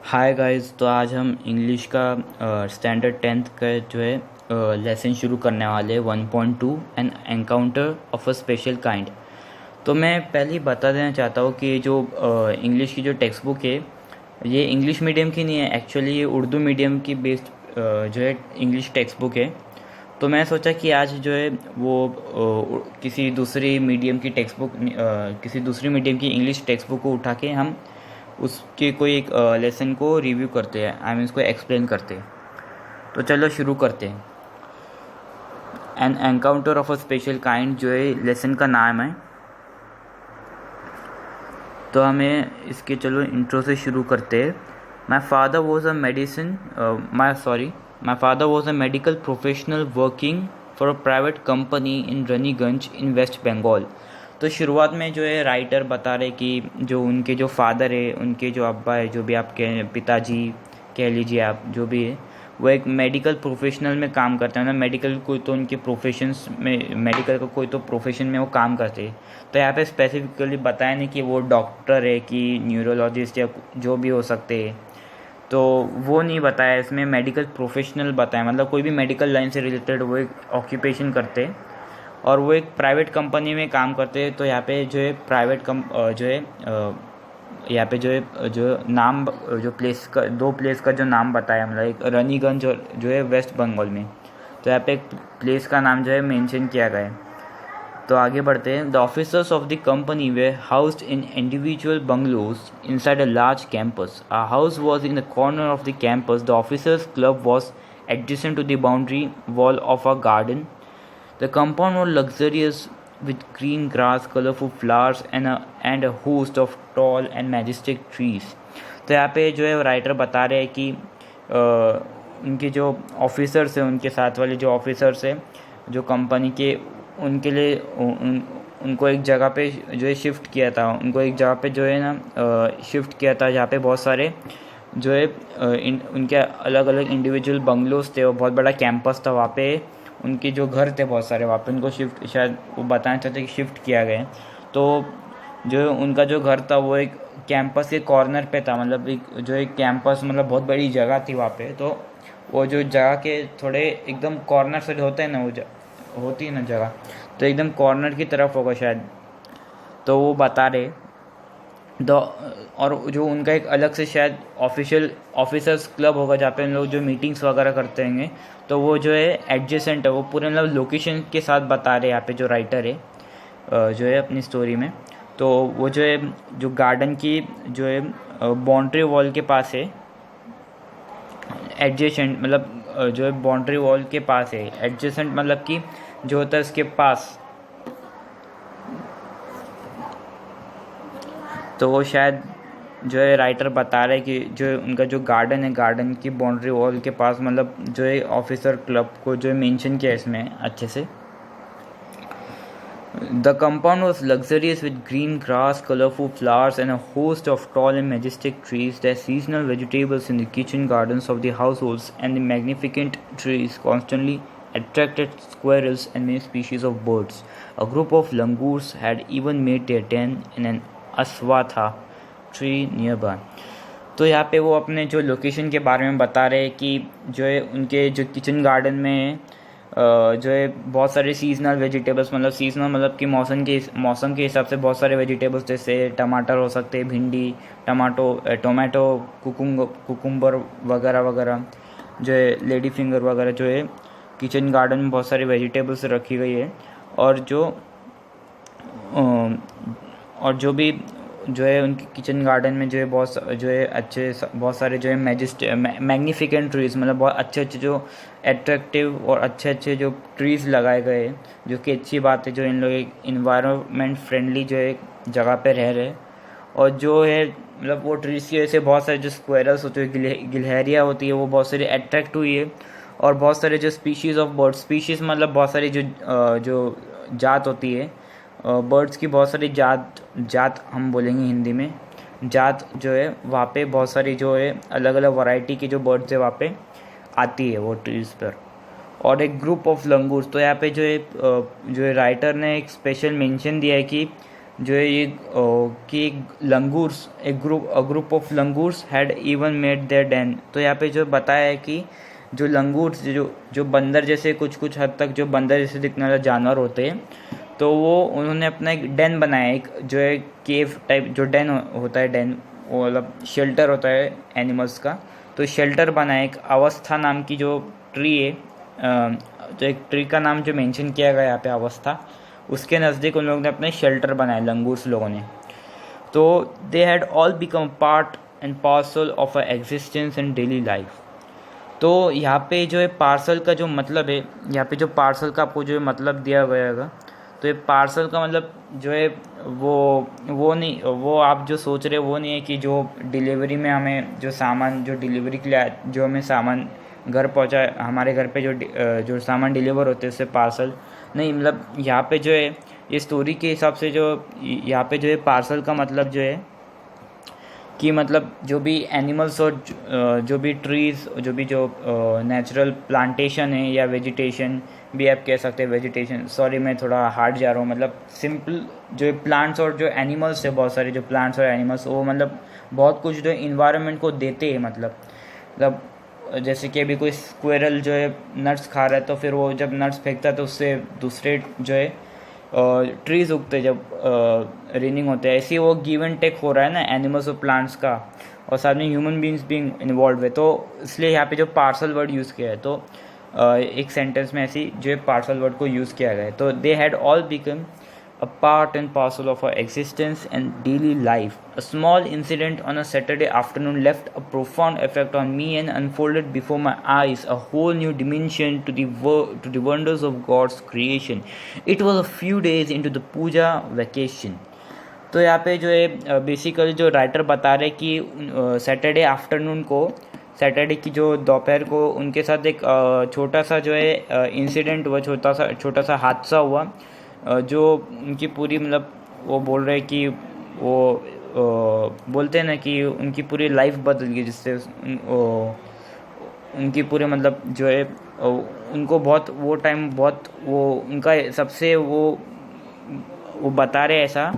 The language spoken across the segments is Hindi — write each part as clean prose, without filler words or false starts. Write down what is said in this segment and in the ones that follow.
Hi guys. तो आज हम इंग्लिश का स्टैंडर्ड 10th का जो है लेसन शुरू करने वाले 1.2 N encounter of a special kind. तो मैं पहले ही बता देना चाहता हूँ कि जो इंग्लिश की जो टेक्स्ट बुक है ये इंग्लिश मीडियम की नहीं है, एक्चुअली ये उर्दू मीडियम की बेस्ड जो है इंग्लिश टेक्स्ट बुक है। तो मैं सोचा कि आज जो है वो किसी दूसरी मीडियम की टेक्स्ट बुक किसी दूसरी मीडियम की इंग्लिश टेक्स्ट बुक को उठा के हम उसके कोई एक लेसन को रिव्यू करते हैं, आई मीन उसको एक्सप्लेन करते हैं। तो चलो शुरू करते हैं। N encounter of a special kind जो है लेसन का नाम है। तो हमें इसके चलो इंट्रो से शुरू करते हैं। My father was a medicine my father was a medical professional working for a private company in Raniganj in West Bengal. तो शुरुआत में जो है राइटर बता रहे कि जो उनके जो फादर है, उनके जो अब्बा है, जो भी आप कह पिताजी कह लीजिए आप, जो भी है वो एक मेडिकल प्रोफेशनल में काम करते हैं ना। मेडिकल कोई तो उनके प्रोफेशंस में, मेडिकल का कोई तो प्रोफेशन में वो काम करते हैं। तो यहाँ पे स्पेसिफिकली बताया नहीं कि वो डॉक्टर है कि न्यूरोलॉजिस्ट या जो भी हो सकते हैं। तो वो नहीं बताया इसमें, मेडिकल प्रोफेशनल बताया, मतलब कोई भी मेडिकल लाइन से रिलेटेड वो एक ऑक्यूपेशन करते हैं और वो एक प्राइवेट कंपनी में काम करते हैं। तो यहाँ पे जो है प्राइवेट जो है यहाँ पे जो है जो नाम, जो प्लेस का, दो प्लेस का जो नाम बताया, मतलब एक रनीगंज और जो है वेस्ट बंगाल में। तो यहाँ पे एक प्लेस का नाम जो है मेंशन किया गया है। तो आगे बढ़ते हैं। The officers of the company way housed in individual bungalows inside a large campus. A house was in the corner of the campus. The officers club was adjacent to the boundary wall of a garden. The compound was luxurious with green grass, colorful flowers and a host of tall and majestic trees. तो यहाँ पे जो है राइटर बता रहे हैं कि उनके जो ऑफिसर्स हैं, उनके साथ वाले जो ऑफिसर्स हैं जो कंपनी के, उनके लिए उनको एक जगह पे जो है शिफ्ट किया था। उनको एक जगह पे जो है ना शिफ्ट किया था जहाँ पे बहुत सारे जो है उनके अलग अलग इंडिविजुअल बंगलोज थे और बहुत बड़ा कैंपस था वहाँ पे। उनके जो घर थे बहुत सारे वहाँ पे उनको शिफ्ट, शायद वो बताना चाहते कि शिफ्ट किया गया। तो जो उनका जो घर था वो एक कैंपस के कॉर्नर पे था, मतलब एक जो एक कैंपस, मतलब बहुत बड़ी जगह थी वहाँ पे। तो वो जो जगह के थोड़े एकदम कॉर्नर से होते हैं ना, वो होती है ना जगह, तो एकदम कॉर्नर की तरफ होगा शायद। तो वो बता रहे द और जो उनका एक अलग से शायद ऑफिशियल ऑफिसर्स क्लब होगा जहाँ पे उन लोग जो मीटिंग्स वगैरह करते होंगे। तो वो जो है एडजेसेंट है, वो पूरे मतलब लोकेशन के साथ बता रहे यहाँ पे जो राइटर है जो है अपनी स्टोरी में। तो वो जो है जो गार्डन की जो है बाउंड्री वॉल के पास है, एडजेसेंट मतलब जो है बाउंड्री वॉल के पास है। एडजेसेंट मतलब कि जो होता है उसके पास। तो वो शायद जो है राइटर बता रहे कि जो उनका जो गार्डन है, गार्डन की बाउंड्री वॉल के पास, मतलब जो है ऑफिसर क्लब को जो मेंशन किया इसमें अच्छे से। The compound was luxurious with green grass, colourful flowers and a host of tall and majestic trees, the seasonal vegetables in the kitchen gardens of the households and the magnificent trees constantly attracted squirrels and many species of birds. A group of langurs had even made their den in an aswatha tree nearby. तो यहाँ पे वो अपने जो लोकेशन के बारे में बता रहे हैं कि जो है उनके जो किचन गार्डन में जो है बहुत सारे सीजनल वेजिटेबल्स, मतलब सीजनल मतलब कि मौसम के हिसाब से बहुत सारे वेजिटेबल्स, जैसे टमाटर हो सकते हैं, भिंडी, टोमेटो, कुकुम्बर वगैरह वगैरह, जो है लेडी फिंगर वगैरह, जो है किचन गार्डन में बहुत सारी वेजिटेबल्स रखी गई है। और जो भी जो है उनके किचन गार्डन में जो है बहुत सारे जो है मैग्निफिकेंट ट्रीज़, मतलब बहुत अच्छे अच्छे जो एट्रैक्टिव और अच्छे अच्छे जो ट्रीज़ लगाए गए हैं, जो कि अच्छी बात है। जो इन लोग एक इन्वायरमेंट फ्रेंडली जो है जगह पे रह रहे हैं। और जो है मतलब वो ट्रीज़ की वजह से बहुत सारे जो स्क्वेरल्स होते हैं, गिलहरियाँ होती है, वो बहुत सारी अट्रैक्ट हुई है। और बहुत सारे जो स्पीशीज़ ऑफ बर्ड, स्पीशीज़ मतलब बहुत सारी जो जात होती है बर्ड्स की, बहुत सारी जात हम बोलेंगे हिंदी में, जात जो है वहाँ पे बहुत सारी जो है अलग अलग वैरायटी की जो बर्ड्स है वहाँ पे आती है वो ट्रीज़ पर। और एक ग्रुप ऑफ लंगूर्स। तो यहाँ पे जो है राइटर ने एक स्पेशल मेंशन दिया है कि जो है ये कि langurs group of langurs had even made their den. तो यहाँ पे जो बताया है कि जो लंगूर्स जो जो बंदर जैसे कुछ हद तक जो बंदर जैसे दिखने वाले जानवर होते हैं, तो वो उन्होंने अपना एक डेन बनाया, एक जो है केव टाइप जो डेन होता है, डेन वो मतलब शेल्टर होता है एनिमल्स का। तो शेल्टर बनाया, एक अवस्था नाम की जो ट्री है, जो एक ट्री का नाम जो मेंशन किया गया यहाँ पे अवस्था, उसके नज़दीक उन लोगों ने अपने शेल्टर बनाए लंगूर्स लोगों ने। तो they had all become part and parcel of a existence in daily life. तो यहाँ पे जो है पार्सल का जो मतलब है, यहाँ पे जो पार्सल का आपको जो है मतलब दिया गया होगा, तो ये पार्सल का मतलब जो है वो नहीं, वो आप जो सोच रहे हो वो नहीं है कि जो डिलीवरी में हमें जो सामान जो डिलीवरी के लिए जो हमें सामान घर पहुंचा, हमारे घर पे जो सामान डिलीवर होते हैं उससे पार्सल नहीं। मतलब यहाँ पे जो है ये स्टोरी के हिसाब से जो यहाँ पे जो है पार्सल का मतलब जो है कि मतलब जो भी एनिमल्स और जो भी ट्रीज़ जो भी जो नेचुरल प्लांटेशन है या वेजिटेशन भी आप कह सकते हैं, वेजिटेशन, सॉरी मैं थोड़ा हार्ड जा रहा हूँ, मतलब सिंपल जो प्लांट्स और जो एनिमल्स है, बहुत सारे जो प्लांट्स और एनिमल्स वो मतलब बहुत कुछ जो इन्वायरमेंट को देते हैं। मतलब जैसे कि अभी कोई स्क्वेरल जो है नट्स खा रहा है, तो फिर वो जब नट्स फेंकता है तो उससे दूसरे जो है ट्रीज उगते जब रेनिंग होते हैं, ऐसे ही वो गिव एंड टेक हो रहा है ना एनिमल्स और प्लांट्स का, और साथ में ह्यूमन बींग्स भी इन्वॉल्व है। तो इसलिए यहाँ पे जो पार्सल वर्ड यूज़ किया है, तो एक सेंटेंस में ऐसी जो है पार्सल वर्ड को यूज़ किया गया है। तो they had all become a part and parcel of our existence and daily life. A small incident on a Saturday afternoon left a profound effect on me and unfolded before my eyes a whole new dimension to the wonders of God's creation. It was a few days into the puja vacation. तो यहाँ पे जो है बेसिकली जो राइटर बता रहे कि सैटरडे आफ्टरनून को, सैटरडे की जो दोपहर को उनके साथ एक छोटा सा जो है इंसिडेंट हुआ, छोटा सा हादसा हुआ, जो उनकी पूरी मतलब वो बोल रहे कि वो बोलते हैं ना कि उनकी पूरी लाइफ बदल गई, जिससे उनकी पूरी मतलब जो है उनको बहुत वो टाइम बहुत वो उनका सबसे वो बता रहे ऐसा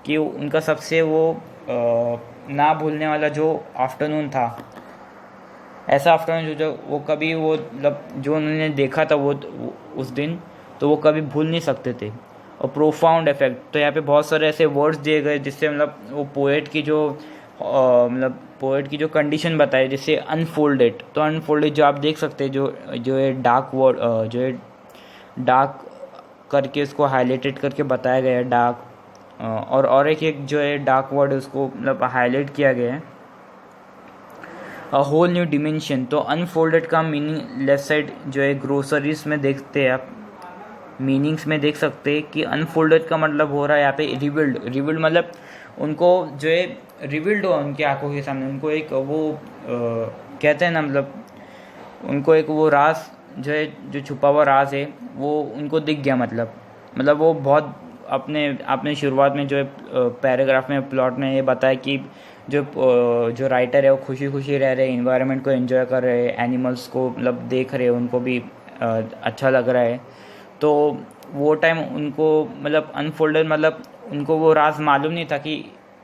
कि उनका सबसे वो ना भूलने वाला जो आफ्टरनून था, ऐसा आफ्टरनून जो वो कभी वो मतलब जो उन्होंने देखा था वो उस दिन, तो वो कभी भूल नहीं सकते थे। और प्रोफाउंड इफेक्ट, तो यहाँ पे बहुत सारे ऐसे वर्ड्स दिए गए जिससे मतलब वो पोएट की जो कंडीशन बताई, जैसे अनफोल्डेड। तो अनफोल्डेड जो आप देख सकते हैं जो है डार्क वर्ड जो है डार्क करके इसको हाईलाइटेड करके बताया गया है डार्क, और एक जो है डार्क वर्ड उसको मतलब हाईलाइट किया गया है, अ होल न्यू डिमेंशन। तो अनफोल्डेड का मीनिंग लेफ्ट साइड जो है ग्रोसरीज में देखते हैं आप, मीनिंग्स में देख सकते हैं कि अनफोल्डेड का मतलब हो रहा है यहाँ पे रिविल्ड मतलब उनको जो है रिविल्ड हो उनकी आंखों के सामने, उनको एक वो कहते हैं ना, मतलब उनको एक वो राज जो है जो छुपा हुआ राज है वो उनको दिख गया। मतलब वो बहुत अपने शुरुआत में जो है पैराग्राफ में प्लॉट में ये बताया कि जो राइटर है वो खुशी खुशी रह रहे हैं, इन्वायरमेंट को एंजॉय कर रहे हैं, एनिमल्स को मतलब देख रहे हैं, उनको भी अच्छा लग रहा है। तो वो टाइम उनको मतलब अनफोल्डेड मतलब उनको वो राज मालूम नहीं था कि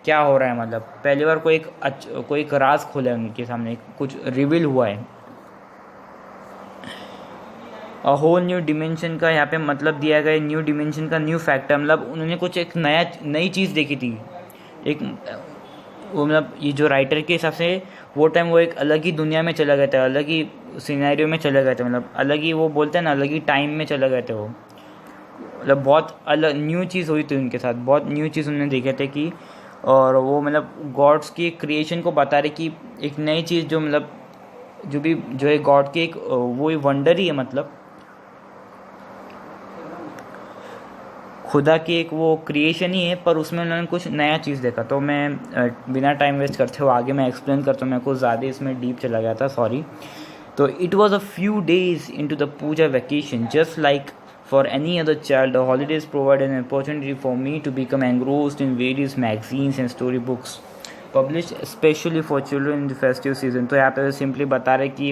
क्या हो रहा है, मतलब पहली बार कोई एक राज खोला है उनके सामने, कुछ रिवील हुआ है। अ होल न्यू डिमेंशन का यहाँ पे मतलब दिया गया, न्यू डिमेंशन का न्यू फैक्टर मतलब उन्होंने कुछ एक नई चीज़ देखी थी, एक वो मतलब ये जो राइटर के हिसाब से वो टाइम वो एक अलग ही दुनिया में चला गया था, अलग ही सिनेरियो में चला गया था, मतलब अलग ही वो बोलते हैं ना अलग ही टाइम में चला गया था वो, मतलब बहुत अलग न्यू चीज़ हुई थी उनके साथ, बहुत न्यू चीज़ उन्होंने देखे थे कि, और वो मतलब गॉड्स की क्रिएशन को बता रहे कि एक नई चीज़ जो मतलब जो है गॉड की एक वो वंडर ही है, मतलब खुदा की एक वो क्रिएशन ही है, पर उसमें उन्होंने कुछ नया चीज़ देखा। तो मैं बिना टाइम वेस्ट करते हुए आगे मैं एक्सप्लेन करता हूँ, मैं कुछ ज़्यादा इसमें डीप चला गया था, सॉरी। तो it was a few days into the puja vacation, just like for any other child, the holidays provide an opportunity for me to become engrossed in various magazines and storybooks published especially for children in the festive season. तो यहाँ पे सिंपली बता रहे कि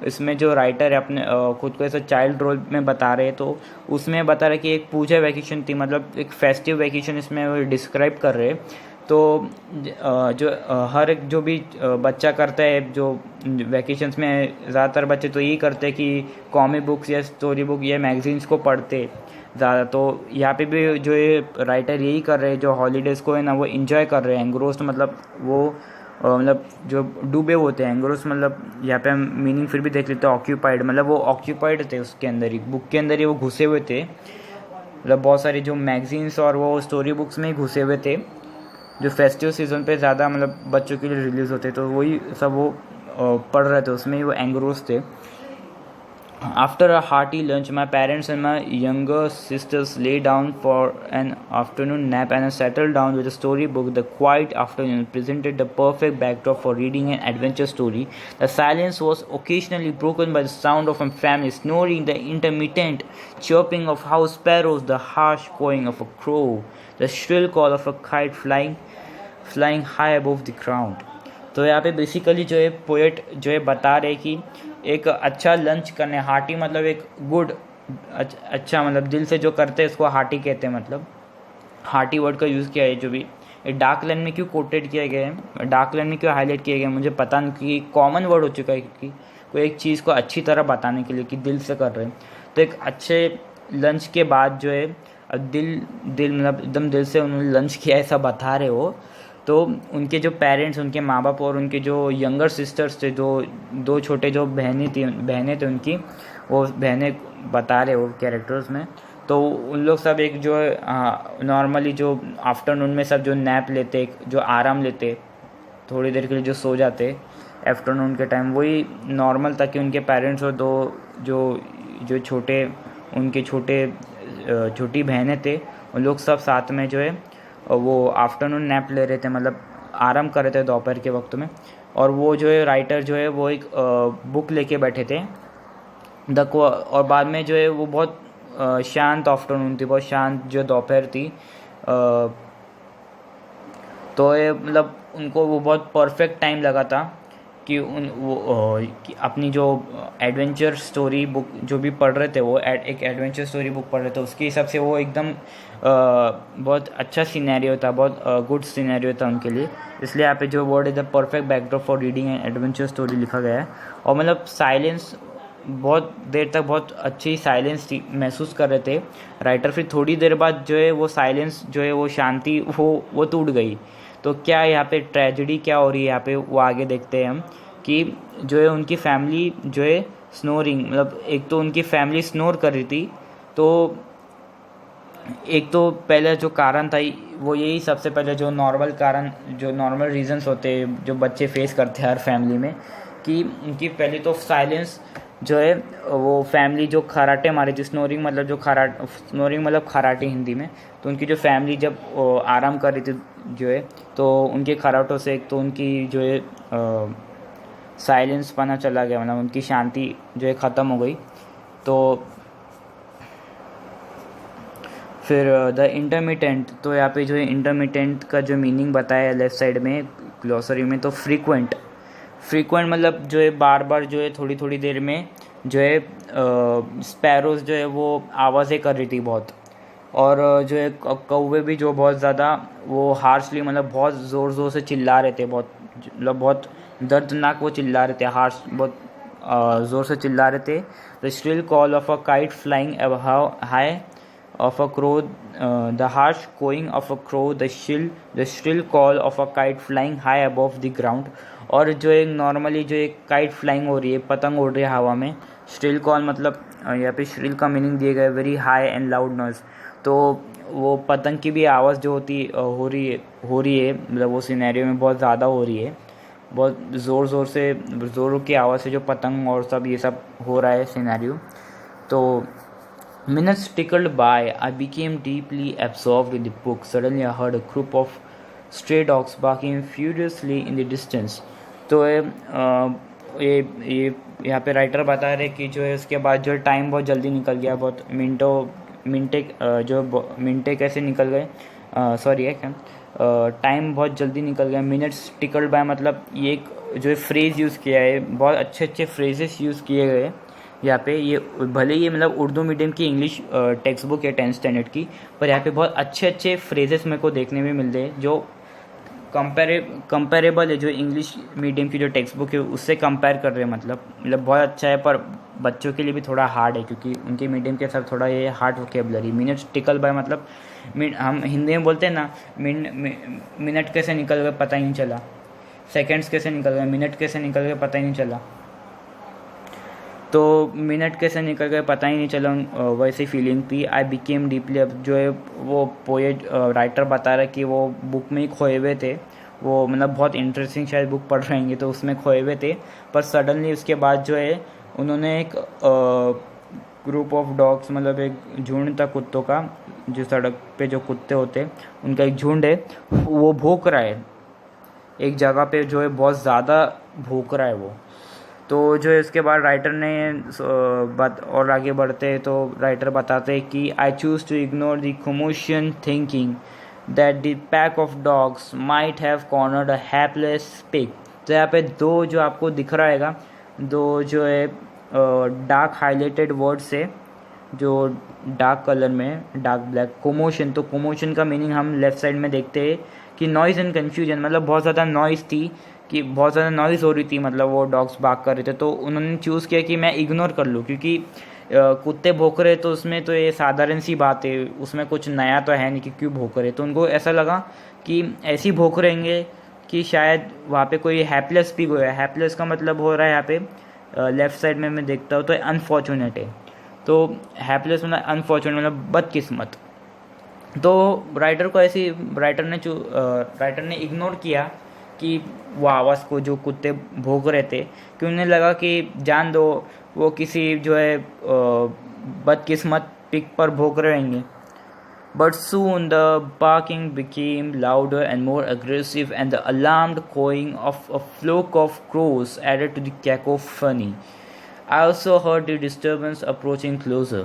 इसमें जो राइटर है अपने खुद को ऐसा चाइल्ड रोल में बता रहे, तो उसमें बता रहे कि एक पूजा वैकेशन थी, मतलब एक फेस्टिव वैकेशन इसमें वो डिस्क्राइब कर रहे। तो जो हर एक जो भी बच्चा करता है, जो वैकेशंस में ज़्यादातर बच्चे तो यही करते हैं कि कॉमिक बुक्स या स्टोरी बुक या मैगजीन्स को पढ़ते ज़्यादा। तो यहाँ पे भी जो ये राइटर यही कर रहे हैं, जो हॉलीडेज़ को है ना वो इन्जॉय कर रहे हैं। एंग्रोस्ड मतलब वो मतलब जो डूबे होते हैं। एंग्रोस्ड मतलब यहाँ पे हम मीनिंग फिर भी देख लेते हैं, ऑक्यूपाइड मतलब वो ऑक्यूपाइड थे उसके अंदर ही, बुक के अंदर ही वो घुसे हुए थे। मतलब बहुत सारी जो मैगजीन्स और वो स्टोरी बुक्स में ही घुसे हुए थे, जो फेस्टिव सीज़न पे ज़्यादा मतलब बच्चों के लिए रिलीज़ होते, तो वही सब वो पढ़ रहे थे, उसमें ही वो एंग्रोस्ड थे। After a hearty lunch, my parents and my younger sisters lay down for an afternoon nap and settled down with a storybook. The quiet afternoon presented the perfect backdrop for reading an adventure story. The silence was occasionally broken by the sound of a family snoring, the intermittent chirping of house sparrows, the harsh cawing of a crow, the shrill call of a kite flying high above the ground. तो यहाँ पे बेसिकली जो है पोएट जो है बता रहे कि एक अच्छा लंच करने, हार्टी मतलब एक गुड, अच्छा मतलब दिल से जो करते हैं उसको हार्टी कहते हैं। मतलब हार्टी वर्ड का यूज़ किया है। जो भी डार्क लाइन में क्यों कोटेड किया गया है, डार्क लाइन में क्यों हाईलाइट किया गया है मुझे पता नहीं, कि कॉमन वर्ड हो चुका है कि कोई एक चीज़ को अच्छी तरह बताने के लिए कि दिल से कर रहे हैं। तो एक अच्छे लंच के बाद जो है दिल मतलब एकदम दिल से उन्होंने लंच किया ऐसा बता रहे हो। तो उनके जो पेरेंट्स, उनके माँ बाप और उनके जो यंगर सिस्टर्स थे, जो दो छोटे जो बहनें थे उनकी, वो बहनें बता रहे वो कैरेक्टर्स में। तो उन लोग सब एक जो नॉर्मली जो आफ्टरनून में सब जो नैप लेते, जो आराम लेते, थोड़ी देर के लिए जो सो जाते आफ्टरनून के टाइम, वही नॉर्मल था कि उनके पेरेंट्स और दो जो छोटे उनके छोटी बहनें थे, उन लोग सब साथ में जो है वो आफ्टरनून नैप ले रहे थे, मतलब आराम कर रहे थे दोपहर के वक्त में। और वो जो है राइटर जो है वो एक बुक लेके बैठे थे और बाद में जो है वो बहुत शांत आफ्टरनून थी, बहुत शांत जो दोपहर थी। तो ये मतलब उनको वो बहुत परफेक्ट टाइम लगा था कि कि अपनी जो एडवेंचर स्टोरी बुक जो भी पढ़ रहे थे, वो एक एडवेंचर स्टोरी बुक पढ़ रहे थे, उसके हिसाब से वो एकदम बहुत अच्छा सिनेरियो था, बहुत गुड सिनेरियो था उनके लिए। इसलिए यहाँ पे जो वर्ड है the perfect backdrop for reading an adventure story लिखा गया है। और मतलब साइलेंस, बहुत देर तक बहुत अच्छी साइलेंस महसूस कर रहे थे राइटर। फिर थोड़ी देर बाद जो है वो साइलेंस जो है वो शांति वो टूट गई। तो क्या यहाँ पे ट्रेजेडी क्या हो रही है यहाँ पे, वो आगे देखते हैं हम कि जो है उनकी फैमिली जो है स्नोरिंग, मतलब एक तो उनकी फैमिली स्नोर कर रही थी। तो एक तो पहले जो कारण था वो यही, सबसे पहले जो नॉर्मल कारण, जो नॉर्मल रीजंस होते हैं जो बच्चे फेस करते हैं हर फैमिली में, कि उनकी पहले तो साइलेंस जो है वो फैमिली जो खराटे मारे थी, स्नोरिंग मतलब खराटे हिंदी में। तो उनकी जो फैमिली जब आराम कर रही थी जो है, तो उनके खराटों से एक तो उनकी जो है साइलेंस पना चला गया, मतलब उनकी शांति जो है ख़त्म हो गई। तो फिर द इंटरमिटेंट, तो यहाँ पे जो है इंटरमिटेंट का जो मीनिंग बताया लेफ़्ट साइड में ग्लॉसरी में, तो फ्रीक्वेंट मतलब जो है बार बार जो है थोड़ी थोड़ी देर में जो है स्पैरोज़ जो है वो आवाज़ें कर रही थी बहुत। और जो है कौवे भी जो बहुत ज़्यादा वो हार्शली मतलब बहुत ज़ोर से चिल्ला रहे थे, मतलब बहुत दर्दनाक वो चिल्ला रहे थे, हार्श बहुत ज़ोर से चिल्ला रहे थे। The shrill call of a kite flying high of a crow, the harsh cawing of a crow, the shrill call of a kite flying high above the ground। और जो एक नॉर्मली जो एक काइट फ्लाइंग हो रही है, पतंग उड़ रही है हवा में। श्रिल कॉल मतलब यहाँ पे श्रिल का मीनिंग दिया गया है very high and loud noise. तो वो पतंग की भी आवाज़ जो हो रही है मतलब वो सिनेरियो में बहुत ज़्यादा हो रही है, बहुत ज़ोर की आवाज़ से जो पतंग और सब ये सब हो रहा है सिनेरियो। तो minutes tickled by. I became deeply absorbed in the book. Suddenly I heard a group of stray dogs barking furiously in the distance. तो ये यहाँ पे राइटर बता रहे कि जो है उसके बाद जो टाइम बहुत जल्दी निकल गया, बहुत मिनटे कैसे निकल गए, टाइम बहुत जल्दी निकल गया, मिनट्स टिकल्ड बाय, मतलब ये एक जो फ्रेज़ यूज़ किया है, बहुत अच्छे अच्छे फ्रेजेस यूज़ किए गए यहाँ पे। ये भले ये मतलब उर्दू मीडियम की इंग्लिश टेक्स्ट बुक है 10th स्टैंडर्ड की, पर यहाँ पे बहुत अच्छे अच्छे फ्रेजेस मेरे को देखने में मिल रहे हैं जो कंपेरेबल है, जो इंग्लिश मीडियम की जो टेक्स्ट बुक है उससे कंपेयर कर रहे हैं। मतलब बहुत अच्छा है, पर बच्चों के लिए भी थोड़ा हार्ड है क्योंकि उनके मीडियम के साथ थोड़ा ये hard vocabulary. Minutes tickle by मतलब हम हिंदी में बोलते हैं ना, मिनट कैसे निकल गए पता ही नहीं चला, सेकंड्स कैसे निकल गए, मिनट कैसे निकल गए पता ही नहीं चला। तो मिनट कैसे निकल गए पता ही नहीं चला, वैसी फीलिंग थी। आई बिकेम डीपली, अब जो है वो पोएट राइटर बता रहा है कि वो बुक में ही खोए हुए थे, वो मतलब बहुत इंटरेस्टिंग शायद बुक पढ़ रहेंगे तो उसमें खोए हुए थे। पर सडनली उसके बाद जो है उन्होंने एक ग्रुप ऑफ डॉग्स, मतलब एक झुंड था कुत्तों का, जो सड़क पे जो कुत्ते होते हैं उनका एक झुंड है, वो भौंक रहा है एक जगह पे, जो है बहुत ज़्यादा भौंक रहा है वो। तो जो है उसके बाद राइटर ने बात और आगे बढ़ते हैं तो राइटर बताते हैं कि I choose to ignore the commotion thinking that the pack of dogs might have cornered a hapless pig. तो यहाँ पे दो जो आपको दिख रहा है, दो जो है डार्क हाईलाइटेड वर्ड्स है जो डार्क कलर में, डार्क ब्लैक, कोमोशन। तो कोमोशन का मीनिंग हम लेफ्ट साइड में देखते हैं कि नॉइज़ एंड कन्फ्यूजन, मतलब बहुत ज़्यादा नॉइज़ थी, कि बहुत ज़्यादा नॉइज़ हो रही थी, मतलब वो डॉग्स भाग कर रहे थे। तो उन्होंने चूज़ किया कि मैं इग्नोर कर लूँ क्योंकि कुत्ते भौंक रहे तो उसमें तो ये साधारण सी बात है, उसमें कुछ नया तो है नहीं कि क्यों भौंक रहे। तो उनको ऐसा लगा कि ऐसे ही भौंक रहेंगे कि शायद वहाँ पे कोई हैप्लेस पिग हो। हैप्लेस का मतलब हो रहा है यहाँ पे लेफ़्ट साइड में मैं देखता हूँ तो अनफॉर्चुनेट है। तो हैप्लेस मतलब अनफॉर्चुनेट, मतलब बदकिस्मत। तो राइटर ने इग्नोर किया कि वो आवाज़ को, जो कुत्ते भौंक रहे थे, कि उन्हें लगा कि जान दो वो किसी जो है बदकिस्मत पिग पर भौंक रहेंगे। But soon the barking became louder and more aggressive, and the alarmed cawing of a flock of crows added to the cacophony. I also heard the disturbance approaching closer.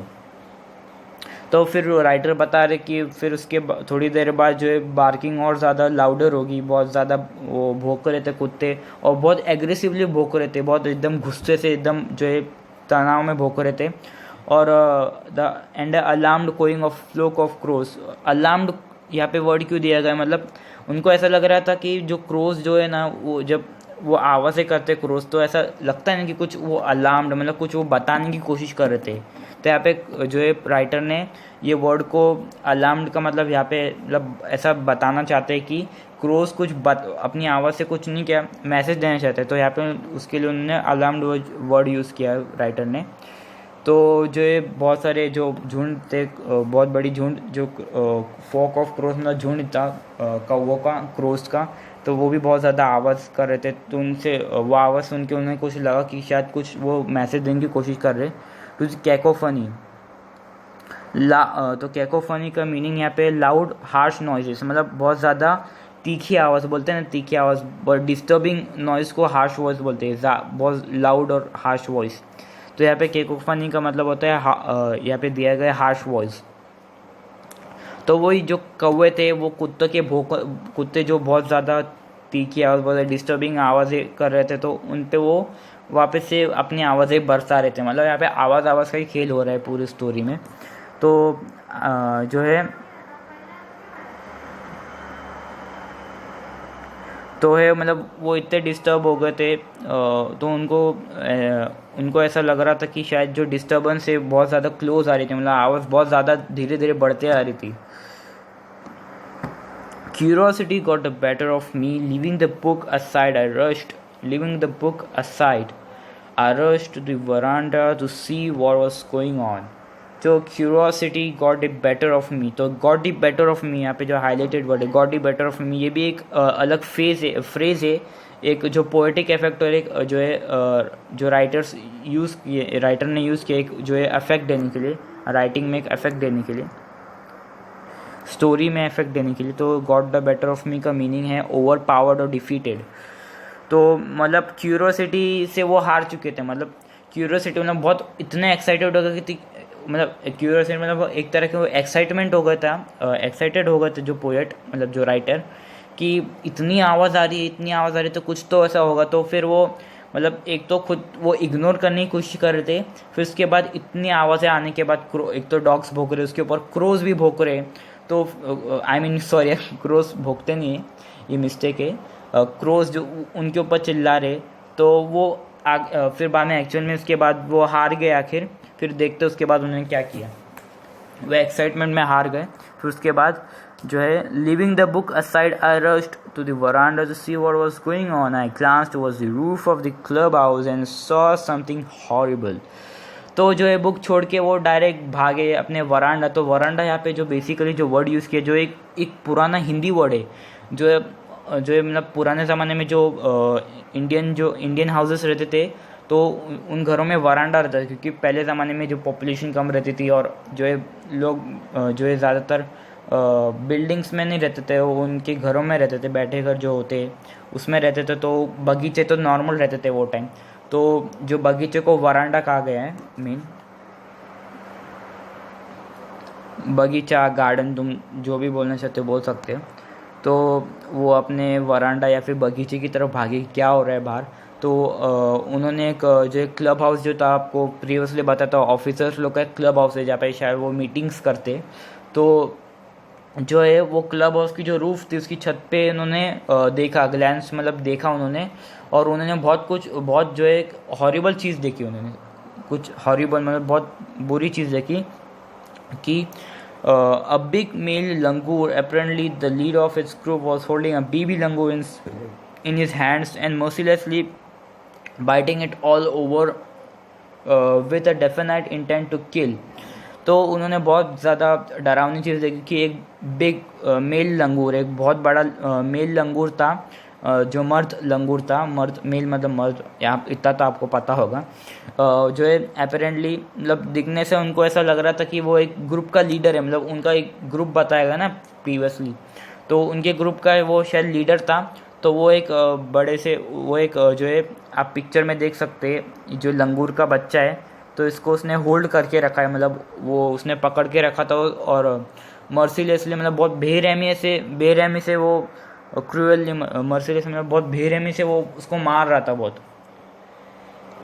तो फिर राइटर बता रहे कि फिर उसके थोड़ी देर बाद जो है बार्किंग और ज़्यादा लाउडर होगी, बहुत ज़्यादा वो भौंक रहे थे कुत्ते, और बहुत एग्रेसिवली भौंक रहे थे, बहुत एकदम गुस्से से, एकदम जो है तनाव में भौंक रहे थे। और the and alarmed cawing of flock of crows. Alarmed यहाँ पे वर्ड क्यों दिया गया, मतलब उनको ऐसा लग रहा था कि जो क्रोस जो है ना, वो जब वो आवाज़ें करते क्रोस तो ऐसा लगता है ना कि कुछ वो अलार्म्ड, मतलब कुछ वो बताने की कोशिश कर रहे थे। तो यहाँ पे जो है राइटर ने ये वर्ड को, अलार्म्ड का मतलब यहाँ पे मतलब ऐसा बताना चाहते हैं कि क्रोस कुछ अपनी आवाज़ से कुछ नहीं किया, मैसेज देना चाहते हैं। तो यहाँ पे उसके लिए उन्होंने अलार्म्ड वर्ड यूज़ किया राइटर ने। तो जो है बहुत सारे जो झुंड थे, बहुत बड़ी झुंड, जो फॉक ऑफ क्रोस मतलब झुंड था कौवों का, क्रोस का, तो वो भी बहुत ज़्यादा आवाज़ कर रहे थे। तो उनसे वो आवाज़ सुन के उन्हें कुछ लगा कि शायद कुछ वो मैसेज देने की कोशिश कर रहे। तो कैकोफनी तो कैकोफनी का मीनिंग यहाँ पे लाउड हार्श नॉइजेस, मतलब बहुत ज़्यादा तीखी आवाज़ बोलते हैं ना, तीखी आवाज़, बहुत डिस्टर्बिंग नॉइज़ को हार्श वॉइस बोलते हैं, बहुत लाउड और हार्श वॉइस। तो यहाँ पे कैकोफनी का मतलब होता है यहाँ पे दिया गया हार्श वॉइस। तो वही जो कौवे थे वो कुत्ते जो बहुत ज़्यादा तीखी आवाज़, बहुत डिस्टर्बिंग आवाज़ें कर रहे थे, तो उन पे वो वापस से अपनी आवाज़ें बरसा रहे थे। मतलब यहाँ पे आवाज़ का ही खेल हो रहा है पूरी स्टोरी में। तो जो है मतलब वो इतने डिस्टर्ब हो गए थे, तो उनको ऐसा लग रहा था कि शायद जो डिस्टर्बेंस है बहुत ज़्यादा क्लोज आ रही थी, मतलब आवाज़ बहुत ज़्यादा धीरे धीरे बढ़ते आ रही थी। Curiosity got the better of me. Leaving the book aside, I rushed to the veranda to see what was going on. तो curiosity got the better of me, तो got the better of me यहाँ पे जो हाईलाइटेड वर्ड है, got the better of me, ये भी एक अलग फ्रेज है, एक जो पोएटिक इफेक्ट और एक जो है जो राइटर ने यूज़ किया, एक जो है इफेक्ट देने के लिए, राइटिंग में एक इफेक्ट देने के लिए, स्टोरी में इफेक्ट देने के लिए। तो गॉट द बेटर ऑफ मी का मीनिंग है ओवर पावर्ड और डिफीटेड। तो मतलब क्यूरोसिटी से वो हार चुके थे, मतलब क्यूरोसिटी मतलब बहुत इतने एक्साइटेड हो गए कि मतलब क्यूरियोसिटी मतलब एक तरह के एक्साइटमेंट हो गया था, एक्साइटेड हो गए थे जो पोएट मतलब जो राइटर, कि इतनी आवाज़ आ रही है, इतनी आवाज़ आ रही है, तो कुछ तो ऐसा होगा। तो फिर वो मतलब एक तो खुद वो इग्नोर करने की कोशिश कर रहे थे, फिर उसके बाद इतनी आवाज़ें आने के बाद एक तो डॉग्स भौंक रहे, उसके ऊपर क्रोज भी भौंक रहे। तो आई मीन सॉरी, क्रोज भौंकते नहीं है, ये मिस्टेक है। क्रोज जो उनके ऊपर चिल्ला रहे, तो वो फिर बाद में एक्चुअल में उसके बाद वो हार गए आखिर। फिर देखते उसके बाद उन्होंने क्या किया, वो एक्साइटमेंट में हार गए। फिर उसके बाद जो है, leaving the book aside I rushed to the veranda to see what was going on. I glanced towards the roof of the club house and saw something horrible. तो जो है बुक छोड़ के वो डायरेक्ट भागे अपने वरांडा। तो वरांडा यहाँ पे जो बेसिकली जो वर्ड यूज़ किया, जो एक पुराना हिंदी वर्ड है, जो है मतलब पुराने ज़माने में जो इंडियन हाउसेस रहते थे, तो उन घरों में वरांडा रहता था, क्योंकि पहले ज़माने में जो पॉपुलेशन कम रहती थी और जो है लोग जो है ज़्यादातर बिल्डिंग्स में नहीं रहते थे, वो उनके घरों में रहते थे, बैठे घर जो होते उसमें रहते थे। तो बगीचे तो नॉर्मल रहते थे वो टाइम, तो जो बगीचे को वरांडा कहा गया है। मीन बगीचा, गार्डन, तुम जो भी बोलना चाहते हो बोल सकते हो। तो वो अपने वरांडा या फिर बगीचे की तरफ भागे, क्या हो रहा है बाहर। तो उन्होंने एक जो एक क्लब हाउस जो था, आपको प्रीवियसली बताया था, ऑफिसर्स लोग का एक क्लब हाउस है जहाँ पे शायद वो मीटिंग्स करते। तो जो है वो क्लब हाउस की जो रूफ थी उसकी छत पे उन्होंने देखा, ग्लैंस मतलब देखा उन्होंने, और उन्होंने बहुत जो है हॉरिबल चीज़ देखी। उन्होंने कुछ हॉरिबल मतलब बहुत बुरी चीज़ देखी कि a big male langur, apparently the leader of its group, was holding a baby langur in his hands and mercilessly biting it all over with a definite intent to kill. तो उन्होंने बहुत ज़्यादा डरावनी चीज़ देखी कि एक बिग मेल लंगूर, एक बहुत बड़ा मेल लंगूर था, जो मर्द लंगूर था। मर्द मेल मतलब मर्द, यहाँ इतना तो आपको पता होगा। जो है अपेरेंटली मतलब दिखने से उनको ऐसा लग रहा था कि वो एक ग्रुप का लीडर है, मतलब उनका एक ग्रुप बताएगा ना प्रीवियसली, तो उनके ग्रुप का वो शायद लीडर था। तो वो एक बड़े से वो एक जो है आप पिक्चर में देख सकते हैं, जो लंगूर का बच्चा है, तो इसको उसने होल्ड करके रखा है, मतलब वो उसने पकड़ के रखा था, और मर्सीलेसली मतलब बहुत बेरहमी से वो क्रूअली, मर्सीलेस मतलब बहुत बेरहमी से वो उसको मार रहा था। बहुत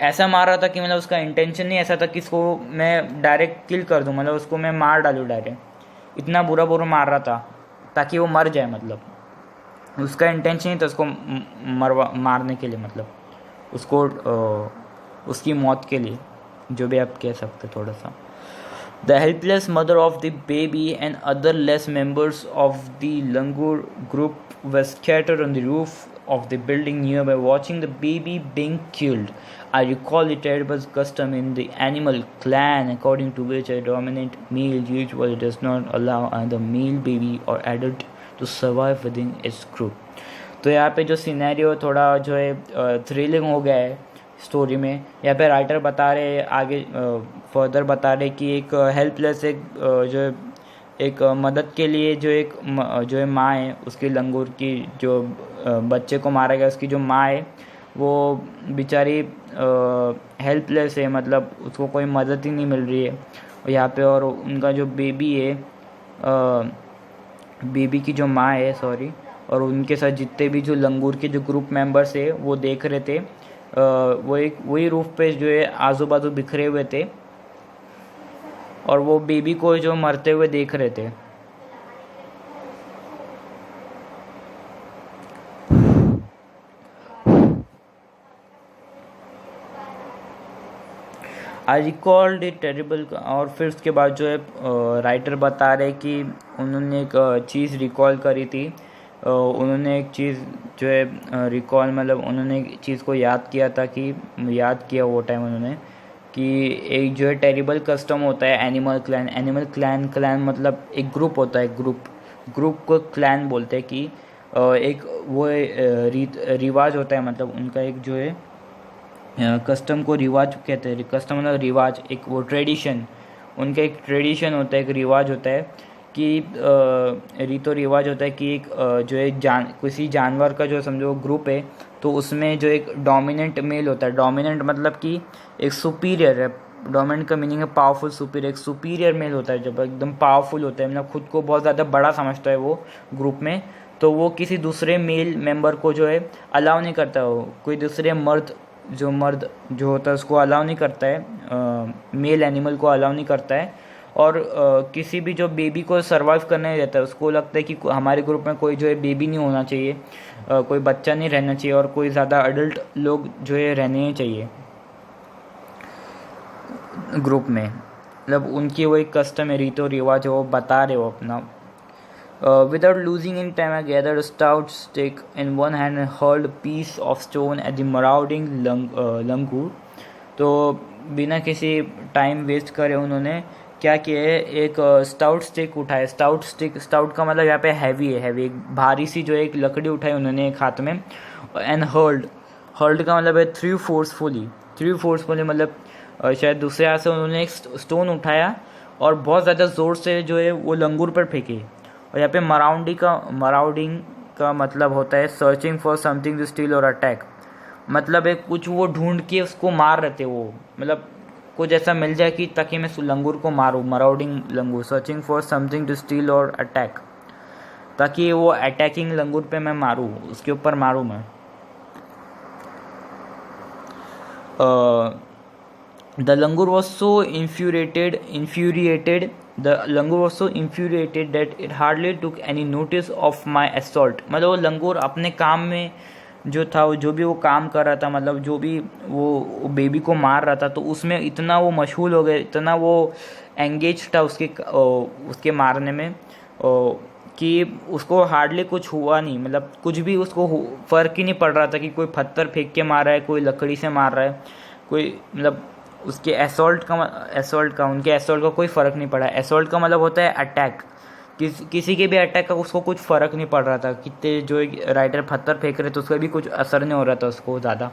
ऐसा मार रहा था कि मतलब उसका इंटेंशन नहीं ऐसा था कि इसको मैं डायरेक्ट किल कर दूं, मतलब उसको मैं मार डालूं डायरेक्ट। इतना बुरा मार रहा था ताकि वो मर जाए, मतलब उसका इंटेंशन नहीं था उसको मारने के लिए, मतलब उसको उसकी मौत के लिए, जो भी आप कह सकते थोड़ा सा। The helpless mother of the baby and other less members of the Langur group were scattered on the roof of the building nearby, watching the baby being killed. I recall the terrible custom in the animal clan, according to which a dominant male usually does not allow another male baby or adult to survive within its group. तो यहाँ पे जो सिनेरियो थोड़ा जो है थ्रिलिंग हो गया है स्टोरी में। यहाँ पे राइटर बता रहे आगे फर्दर बता रहे कि एक हेल्पलेस एक जो है एक मदद के लिए जो है माँ है, उसकी लंगूर की जो बच्चे को मारा गया, उसकी जो माँ है वो बेचारी हेल्पलेस है, मतलब उसको कोई मदद ही नहीं मिल रही है यहाँ पे। और उनका जो बेबी है, बेबी की जो माँ है सॉरी, और उनके साथ जितने भी जो लंगूर के जो ग्रुप मेंबर्स है वो देख रहे थे। वही रूफ पे जो है आजू बाजू बिखरे हुए थे, और वो बेबी को जो मरते हुए देख रहे थे। आई रिकॉल्ड इट टेरिबल। और फिर उसके बाद जो है राइटर बता रहे कि उन्होंने एक चीज़ रिकॉल करी थी। उन्होंने एक चीज़ जो है रिकॉल मतलब उन्होंने एक चीज़ को याद किया वो टाइम उन्होंने, कि एक जो है टेरिबल कस्टम होता है एनिमल क्लैन मतलब एक ग्रुप होता है, ग्रुप को क्लैन बोलते हैं। कि एक वो रिवाज होता है, मतलब उनका एक जो है कस्टम को रिवाज कहते हैं। कस्टम मतलब रिवाज, एक वो ट्रेडिशन, उनका एक ट्रेडिशन होता है, एक रिवाज होता है कि रीतो रिवाज होता है कि एक जो है किसी जानवर का जो समझो ग्रुप है, तो उसमें जो एक डोमिनेंट मेल होता है। डोमिनेंट मतलब कि एक सुपीरियर है, डोमिनेंट का मीनिंग है पावरफुल सुपीरियर, एक सुपीरियर मेल होता है जब एकदम पावरफुल होता है, मतलब खुद को बहुत ज़्यादा बड़ा समझता है वो ग्रुप में, तो वो किसी दूसरे मेल मेंबर को जो है अलाउ नहीं करता, हो कोई दूसरे मर्द जो होता है उसको अलाउ नहीं करता है, मेल एनिमल को अलाउ नहीं करता है, और किसी भी जो बेबी को सर्वाइव करने नहीं देता है, उसको लगता है कि हमारे ग्रुप में कोई जो है बेबी नहीं होना चाहिए, कोई बच्चा नहीं रहना चाहिए, और कोई ज़्यादा अडल्ट लोग जो है रहने ही चाहिए ग्रुप में, मतलब उनकी वो एक कस्टम है, रीतो रिवाज है, वो बता रहे हो अपना। Without losing any time, I gathered a stout stick in one hand and hurled a piece of stone at the marauding langur. तो बिना किसी टाइम वेस्ट करे उन्होंने क्या किया है, एक स्टाउट स्टिक उठाया, स्टाउट का मतलब यहाँ पे हैवी है, हैवी एक भारी सी जो एक लकड़ी उठाई उन्होंने एक हाथ में, एंड हर्ल्ड का मतलब है थ्रू फोर्सफुली मतलब शायद दूसरे हाथ से उन्होंने एक स्टोन उठाया और बहुत ज़्यादा ज़ोर से जो है वो लंगूर पर फेंके। और यहाँ पे मराउडिंग का मतलब होता है searching for something to steal और अटैक, मतलब है कुछ वो ढूंढ के उसको मार रहे थे वो, मतलब कुछ ऐसा मिल जाए कि ताकि मैं लंगूर को मारूं, marauding langur, searching for something to steal और अटैक, ताकि वो अटैकिंग लंगूर पे मैं मारूं, उसके ऊपर मारूं मैं। The langur was so infuriated that it hardly took any notice of my assault. मतलब वो लंगूर अपने काम में जो था, जो भी वो काम कर रहा था, मतलब जो भी वो बेबी को मार रहा था, तो उसमें इतना वो मशगूल हो गया, इतना वो एंगेज था उसके मारने में कि उसको हार्डली कुछ हुआ नहीं, मतलब कुछ भी उसको फ़र्क ही नहीं पड़ रहा था कि कोई पत्थर फेंक के मार रहा है, कोई लकड़ी से मार रहा है, कोई मतलब उसके उनके असॉल्ट का कोई फ़र्क नहीं पड़ा। असॉल्ट का मतलब होता है अटैक, किसी के भी अटैक का उसको कुछ फ़र्क नहीं पड़ रहा था, कितने जो राइडर पत्थर फेंक रहे थे उसका भी कुछ असर नहीं हो रहा था उसको ज़्यादा।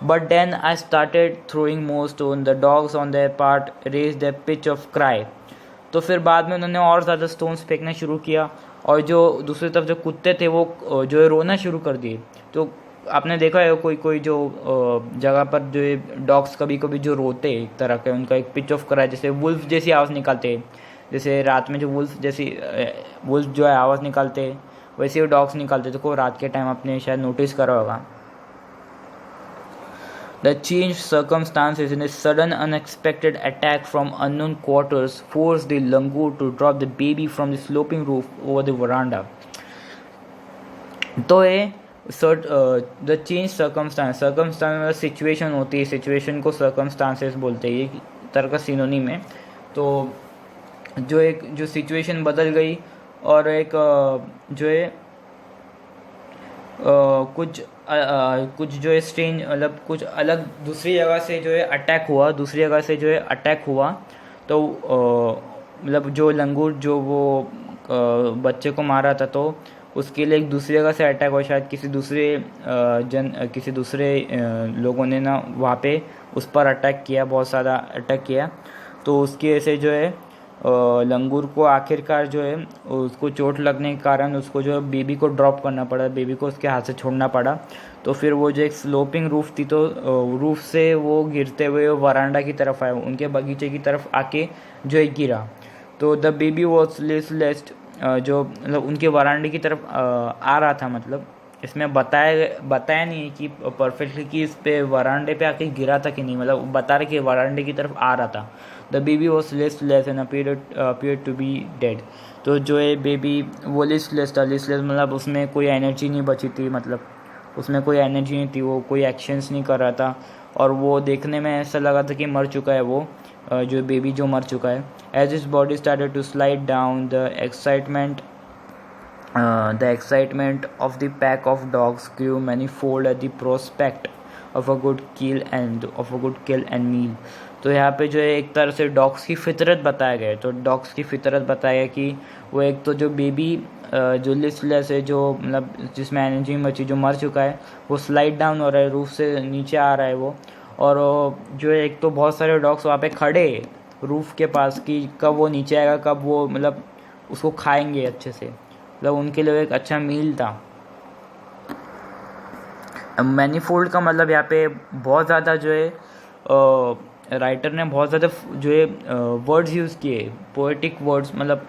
But then I started throwing more stone, the dogs on their part raise the pitch of cry. तो फिर बाद में उन्होंने और ज़्यादा स्टोन्स फेंकना शुरू किया, और जो दूसरी तरफ जो कुत्ते थे वो जो है रोना शुरू कर दिए। तो आपने देखा है कोई जो जगह पर जो डॉग्स कभी कभी जो रोते हैं, एक तरह के उनका एक पिच ऑफ क्राई, जैसे वुल्फ जैसी आवाज़ निकालते हैं, जैसे रात में जो वुल्फ जो है आवाज़ निकालते हैं, वैसे ही डॉग्स निकालते थे को रात के टाइम, आपने शायद नोटिस करा होगा। The changed circumstances in a sudden unexpected attack from unknown quarters forced the langur to drop the baby from the sloping roof over the veranda. तो ये द चेंज सर्कमस्टांस मतलब सिचुएशन होती है, सिचुएशन को सर्कमस्टांसेस बोलते हैं, ये तरह का सिनोनिम है। तो जो सिचुएशन बदल गई और एक जो है कुछ जो है स्ट्रेंज, मतलब कुछ अलग दूसरी जगह से जो है अटैक हुआ, तो मतलब जो लंगूर जो वो बच्चे को मारा था, तो उसके लिए एक दूसरी जगह से अटैक हुआ, शायद किसी दूसरे लोगों ने ना वहाँ पे उस पर अटैक किया, बहुत ज़्यादा अटैक किया, तो उसकी वजह से जो है लंगूर को आखिरकार जो है उसको चोट लगने के कारण उसको जो है बेबी को ड्रॉप करना पड़ा, बेबी को उसके हाथ से छोड़ना पड़ा। तो फिर वो जो एक स्लोपिंग रूफ थी, तो रूफ से वो गिरते हुए वरांडा की तरफ आया, उनके बगीचे की तरफ आके जो है गिरा। तो द बेबी वॉज लिस्टलेस, जो मतलब उनके वरांडे की तरफ आ रहा था, मतलब इसमें बताया नहीं है कि परफेक्टली कि इस पे वरांडे पे आके गिरा था कि नहीं, मतलब बता रहे कि वरांडे की तरफ आ रहा था। The baby was listless and appeared to be dead. तो जो है बेबी वो लिस्टलेस था, मतलब उसमें कोई एनर्जी नहीं बची थी, मतलब उसमें कोई एनर्जी नहीं थी, वो कोई एक्शंस नहीं कर रहा था, और वो देखने में ऐसा लगा था कि मर चुका है वो जो बेबी जो मर चुका है। As his body started to slide down, the excitement of the pack of dogs grew manifold at the prospect of a good kill and meal. तो यहाँ पे जो है एक तरह से डॉग्स की फितरत बताया गया है, तो डॉग्स की फितरत बताया गया कि वो एक तो जो बेबी जो लिस्टलेस है, जो मतलब जिसमें एनर्जी बची, जो मर चुका है, वो स्लाइड डाउन हो रहा है, रूफ से नीचे आ रहा है वो, और जो है एक तो बहुत सारे डॉग्स वहाँ पे खड़े रूफ के पास कि कब वो नीचे आएगा, कब वो मतलब उसको खाएंगे अच्छे से, मतलब उनके लिए एक अच्छा मील था। मैनीफोल्ड का मतलब यहाँ पे बहुत ज़्यादा जो है राइटर ने बहुत ज़्यादा जो है वर्ड्स यूज़ किए, पोएटिक वर्ड्स, मतलब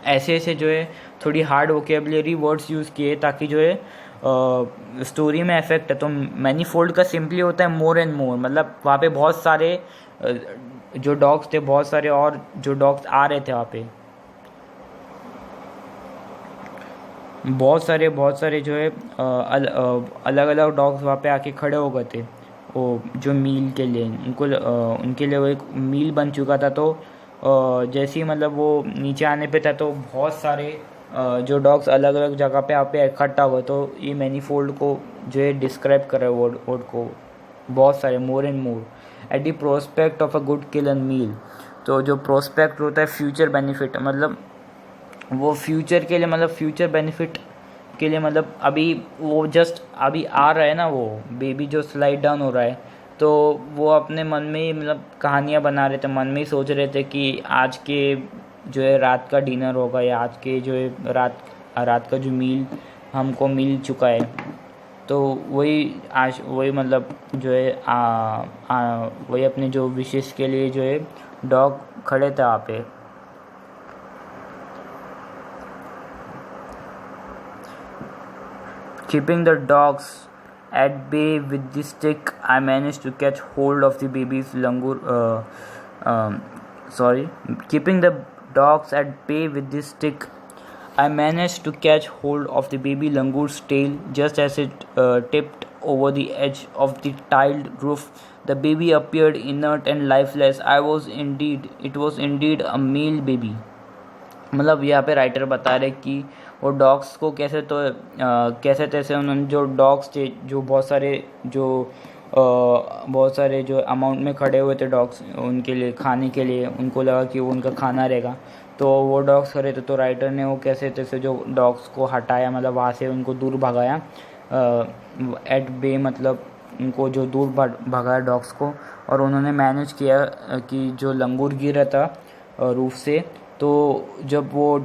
ऐसे ऐसे जो है थोड़ी हार्ड वोकेबलरी वर्ड्स यूज़ किए ताकि जो है स्टोरी में इफेक्ट है। तो मैनीफोल्ड का सिंपली होता है मोर एंड मोर, मतलब वहाँ पे बहुत सारे जो डॉग्स थे, बहुत सारे और जो डॉग्स आ रहे थे वहाँ पे, बहुत सारे जो है अलग अलग डॉग्स वहाँ पे आके खड़े हो गए थे वो जो मील के लिए, उनके लिए वो एक मील बन चुका था। तो जैसे ही मतलब वो नीचे आने पे था तो बहुत सारे जो डॉग्स अलग अलग जगह पे आप पे इकट्ठा हुए। तो ये मैनीफोल्ड को जो है डिस्क्राइब कर रहा है वर्ड को, बहुत सारे more and more at the prospect of a good kill and meal. तो जो प्रोस्पेक्ट होता है फ्यूचर बेनिफिट, मतलब वो फ्यूचर के लिए, मतलब फ्यूचर बेनिफिट के लिए, मतलब अभी वो जस्ट अभी आ रहा है ना, वो बेबी जो स्लाइड डाउन हो रहा है, तो वो अपने मन में ही मतलब कहानियाँ बना रहे थे, मन में ही सोच रहे थे कि आज के जो है रात का डिनर होगा, या आज के जो है रात का जो मील हमको मिल चुका है। तो वही आज वही मतलब जो है वही अपने जो विशेष के लिए जो है डॉग खड़े थे वहाँ पे। Keeping the dogs at bay with the stick, I managed to catch hold of the baby's langur. Keeping the dogs at bay with the stick, I managed to catch hold of the baby langur's tail just as it tipped over the edge of the tiled roof. The baby appeared inert and lifeless. It was indeed a male baby. मतलब यहाँ पे राइटर बता रहे कि वो डॉग्स को कैसे तैसे उन्होंने जो डॉग्स थे, जो बहुत सारे जो अमाउंट में खड़े हुए थे डॉग्स उनके लिए खाने के लिए, उनको लगा कि वो उनका खाना रहेगा, तो वो डॉग्स खड़े थे। तो राइटर ने वो कैसे तैसे जो डॉग्स को हटाया, मतलब वहाँ से उनको दूर भगाया, एट बे मतलब उनको जो दूर भगाया डॉग्स को। और उन्होंने मैनेज किया कि जो लंगूर गिरा था रूफ से, तो जब वो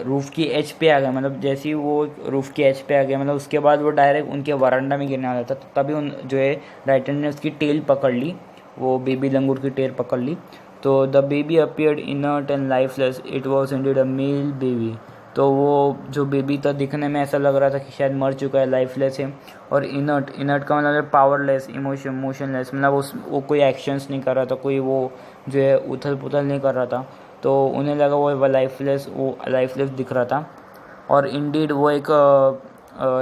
रूफ़ की एज पे आ गया, मतलब जैसे ही वो रूफ़ की एज पे आ गया, मतलब उसके बाद वो डायरेक्ट उनके वरांडा में गिरने वाला था। तो तभी जो है राइटर ने उसकी टेल पकड़ ली, वो बेबी लंगूर की टेल पकड़ ली। तो the baby appeared inert and lifeless, it was indeed a male baby. तो वो जो बेबी था दिखने में ऐसा लग रहा था कि शायद मर चुका है, लाइफलेस है। और इनर्ट का मतलब पावरलेस, मोशनलेस, मतलब वो कोई एक्शंस नहीं कर रहा था, कोई वो जो है उथल पुथल नहीं कर रहा था। तो उन्हें लगा वो लाइफलेस दिख रहा था। और इंडीड वो एक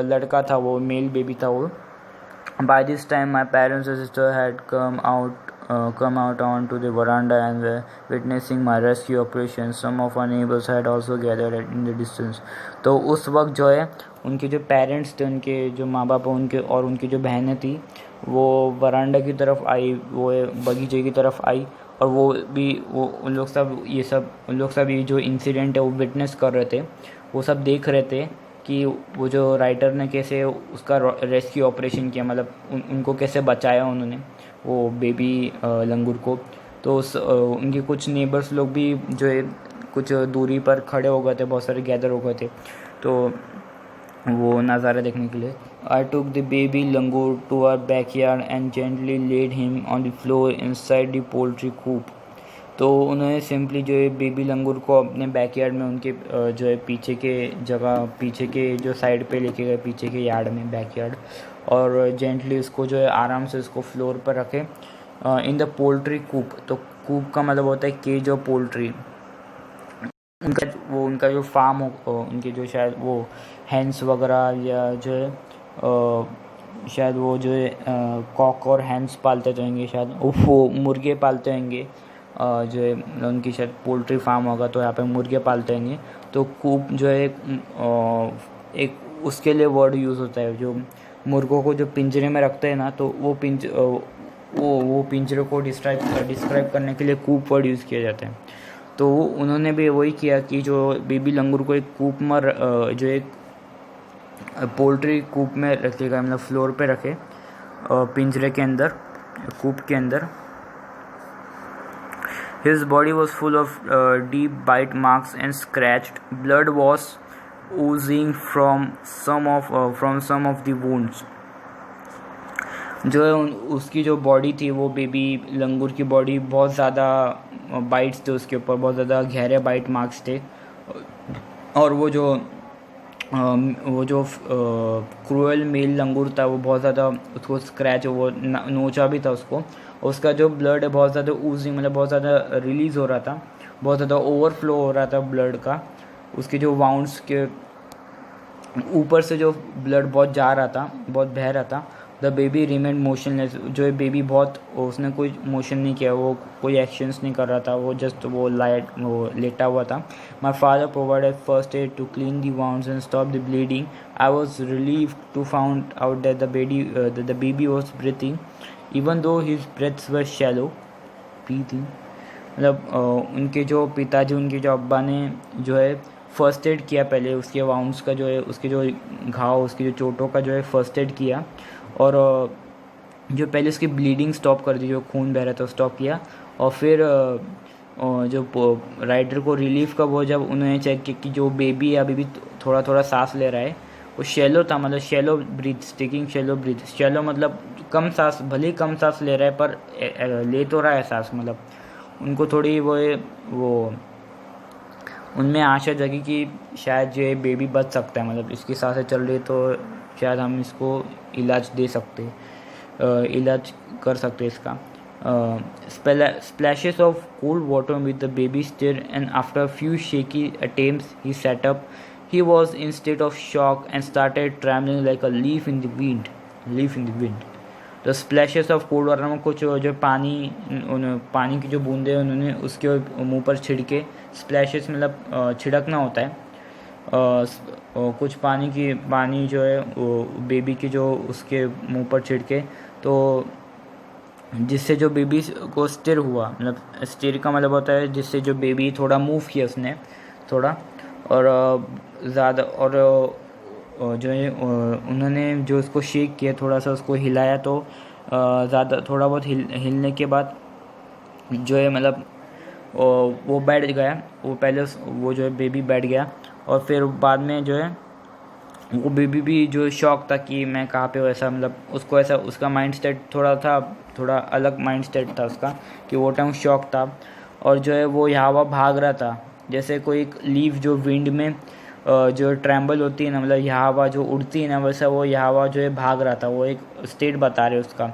लड़का था, वो मेल बेबी था वो। By this time my parents and sister had come out onto the veranda and were witnessing my rescue operation. Some of our neighbors had also gathered in the distance. तो उस वक्त जो है उनके जो पेरेंट्स थे, उनके जो माँ बाप उनके और उनकी जो बहनें थी, वो वरांडा की तरफ आई, वो बगीचे की तरफ आई। और उन लोग सब ये जो इंसिडेंट है वो विटनेस कर रहे थे, वो सब देख रहे थे कि वो जो राइटर ने कैसे उसका रेस्क्यू ऑपरेशन किया, मतलब उनको कैसे बचाया उन्होंने वो बेबी लंगूर को। तो उनके कुछ नेबर्स लोग भी जो है कुछ दूरी पर खड़े हो गए थे, बहुत सारे गैदर हो गए थे तो वो नज़ारा देखने के लिए। I took the baby langur to our backyard and gently laid him on the floor inside the poultry coop. तो उन्होंने सिंपली जो है बेबी लंगूर को अपने बैकयार्ड में, उनके जो है पीछे के जो साइड पे लेके गए, पीछे के यार्ड में, बैकयार्ड, और जेंटली उसको जो है आराम से उसको फ्लोर पर रखे इन द पोल्ट्री कूप। तो कूप का मतलब होता है केज ऑफ पोल्ट्री। उनका जो फार्म हो, उनके जो शायद वो हैंस वगैरह या जो है शायद वो जो है कॉक और हैंस पालते होंगे, शायद वो मुर्गे पालते होंगे, जो है उनकी शायद पोल्ट्री फार्म होगा, तो यहाँ पे मुर्गे पालते होंगे। तो कूप जो है एक उसके लिए वर्ड यूज़ होता है, जो मुर्गों को जो पिंजरे में रखते हैं ना, तो वो पिंजरे को डिस्क्राइब करने के लिए कूप वर्ड यूज़ किया जाता है। तो उन्होंने भी वही किया कि जो बेबी लंगूर को एक कूप में जो एक पोल्ट्री कूप में रखेगा, मतलब फ्लोर पे रखे, पिंजरे के अंदर, कूप के अंदर। His body was full of deep bite marks and scratched. Blood was oozing from some of the wounds. जो है उसकी जो बॉडी थी वो बेबी लंगूर की बॉडी बहुत ज़्यादा बाइट्स थे उसके ऊपर, बहुत ज़्यादा गहरे बाइट मार्क्स थे। और वो जो क्रूअल मेल लंगूर था वो बहुत ज़्यादा उसको स्क्रैच वो नोचा भी था उसको। उसका जो ब्लड है बहुत ज़्यादा ऊजिंग मतलब बहुत ज़्यादा रिलीज़ हो रहा था, बहुत ज़्यादा ओवरफ्लो हो रहा था ब्लड का। उसके जो वाउंड्स के ऊपर से जो ब्लड बहुत जा रहा था, बहुत बह रहा था। द बेबी रिमेन मोशनलेस, जो बेबी बहुत उसने कोई मोशन नहीं किया, वो कोई एक्शंस नहीं कर रहा था, वो जस्ट वो लेटा हुआ था। My father provided first aid to clean the wounds and stop the bleeding. I was relieve to found out that the baby was breathing even though his breaths were shallow. Breathing मतलब उनके जो पिताजी, उनके जो अब्बा ने जो है फ़र्स्ट एड किया पहले उसके वाउंड्स का, जो है उसके जो घाव, उसकी जो चोटों का जो है फ़र्स्ट एड किया। और जो पहले उसकी ब्लीडिंग स्टॉप कर दी, जो खून बह रहा था स्टॉप किया। और फिर जो राइडर को रिलीफ का वो जब उन्होंने चेक किया कि जो बेबी है अभी भी थोड़ा थोड़ा सांस ले रहा है, वो शैलो था, मतलब shallow breath, taking shallow breath. Shallow मतलब कम सांस, भले ही कम सांस ले रहा है पर ले तो रहा है सांस। मतलब उनको थोड़ी वो उनमें आशा जगी कि शायद ये बेबी बच सकता है, मतलब इसकी सांसें चल रही तो शायद हम इसको इलाज दे सकते, इलाज कर सकते इसका। Splashes of cold water with the baby stir, and after a few shaky attempts he sat up. He was in state of shock and started trembling like a leaf in the wind. तो स्प्लैशेस ऑफ कोल्ड वाटर में कुछ जो पानी की जो बूंदे उन्होंने उसके मुंह पर छिड़के। स्प्लैशेस मतलब छिड़कना होता है। कुछ पानी जो है वो बेबी की जो उसके मुंह पर छिड़के, तो जिससे जो बेबी को स्टिर हुआ, मतलब स्टिर का मतलब होता है जिससे जो बेबी थोड़ा मूव किया उसने थोड़ा, और ज़्यादा, और जो है उन्होंने जो उसको शेक किया, थोड़ा सा उसको हिलाया, तो ज़्यादा थोड़ा बहुत हिलने के बाद जो है मतलब वो बैठ गया। वो पहले वो जो है बेबी बैठ गया, और फिर बाद में जो है वो बेबी भी जो शॉक था कि मैं कहाँ पे हूँ, ऐसा मतलब उसको ऐसा उसका माइंड सेट थोड़ा अलग माइंड सेट था उसका, कि वो टाइम शॉक था। और जो है वो यहाँ वहाँ भाग रहा था, जैसे कोई एक लीफ जो विंड में जो ट्रैम्बल होती है ना, मतलब यहाँ वहाँ जो उड़ती है ना, वैसा वो यहाँ वहाँ जो है भाग रहा था। वो एक स्टेट बता रहे उसका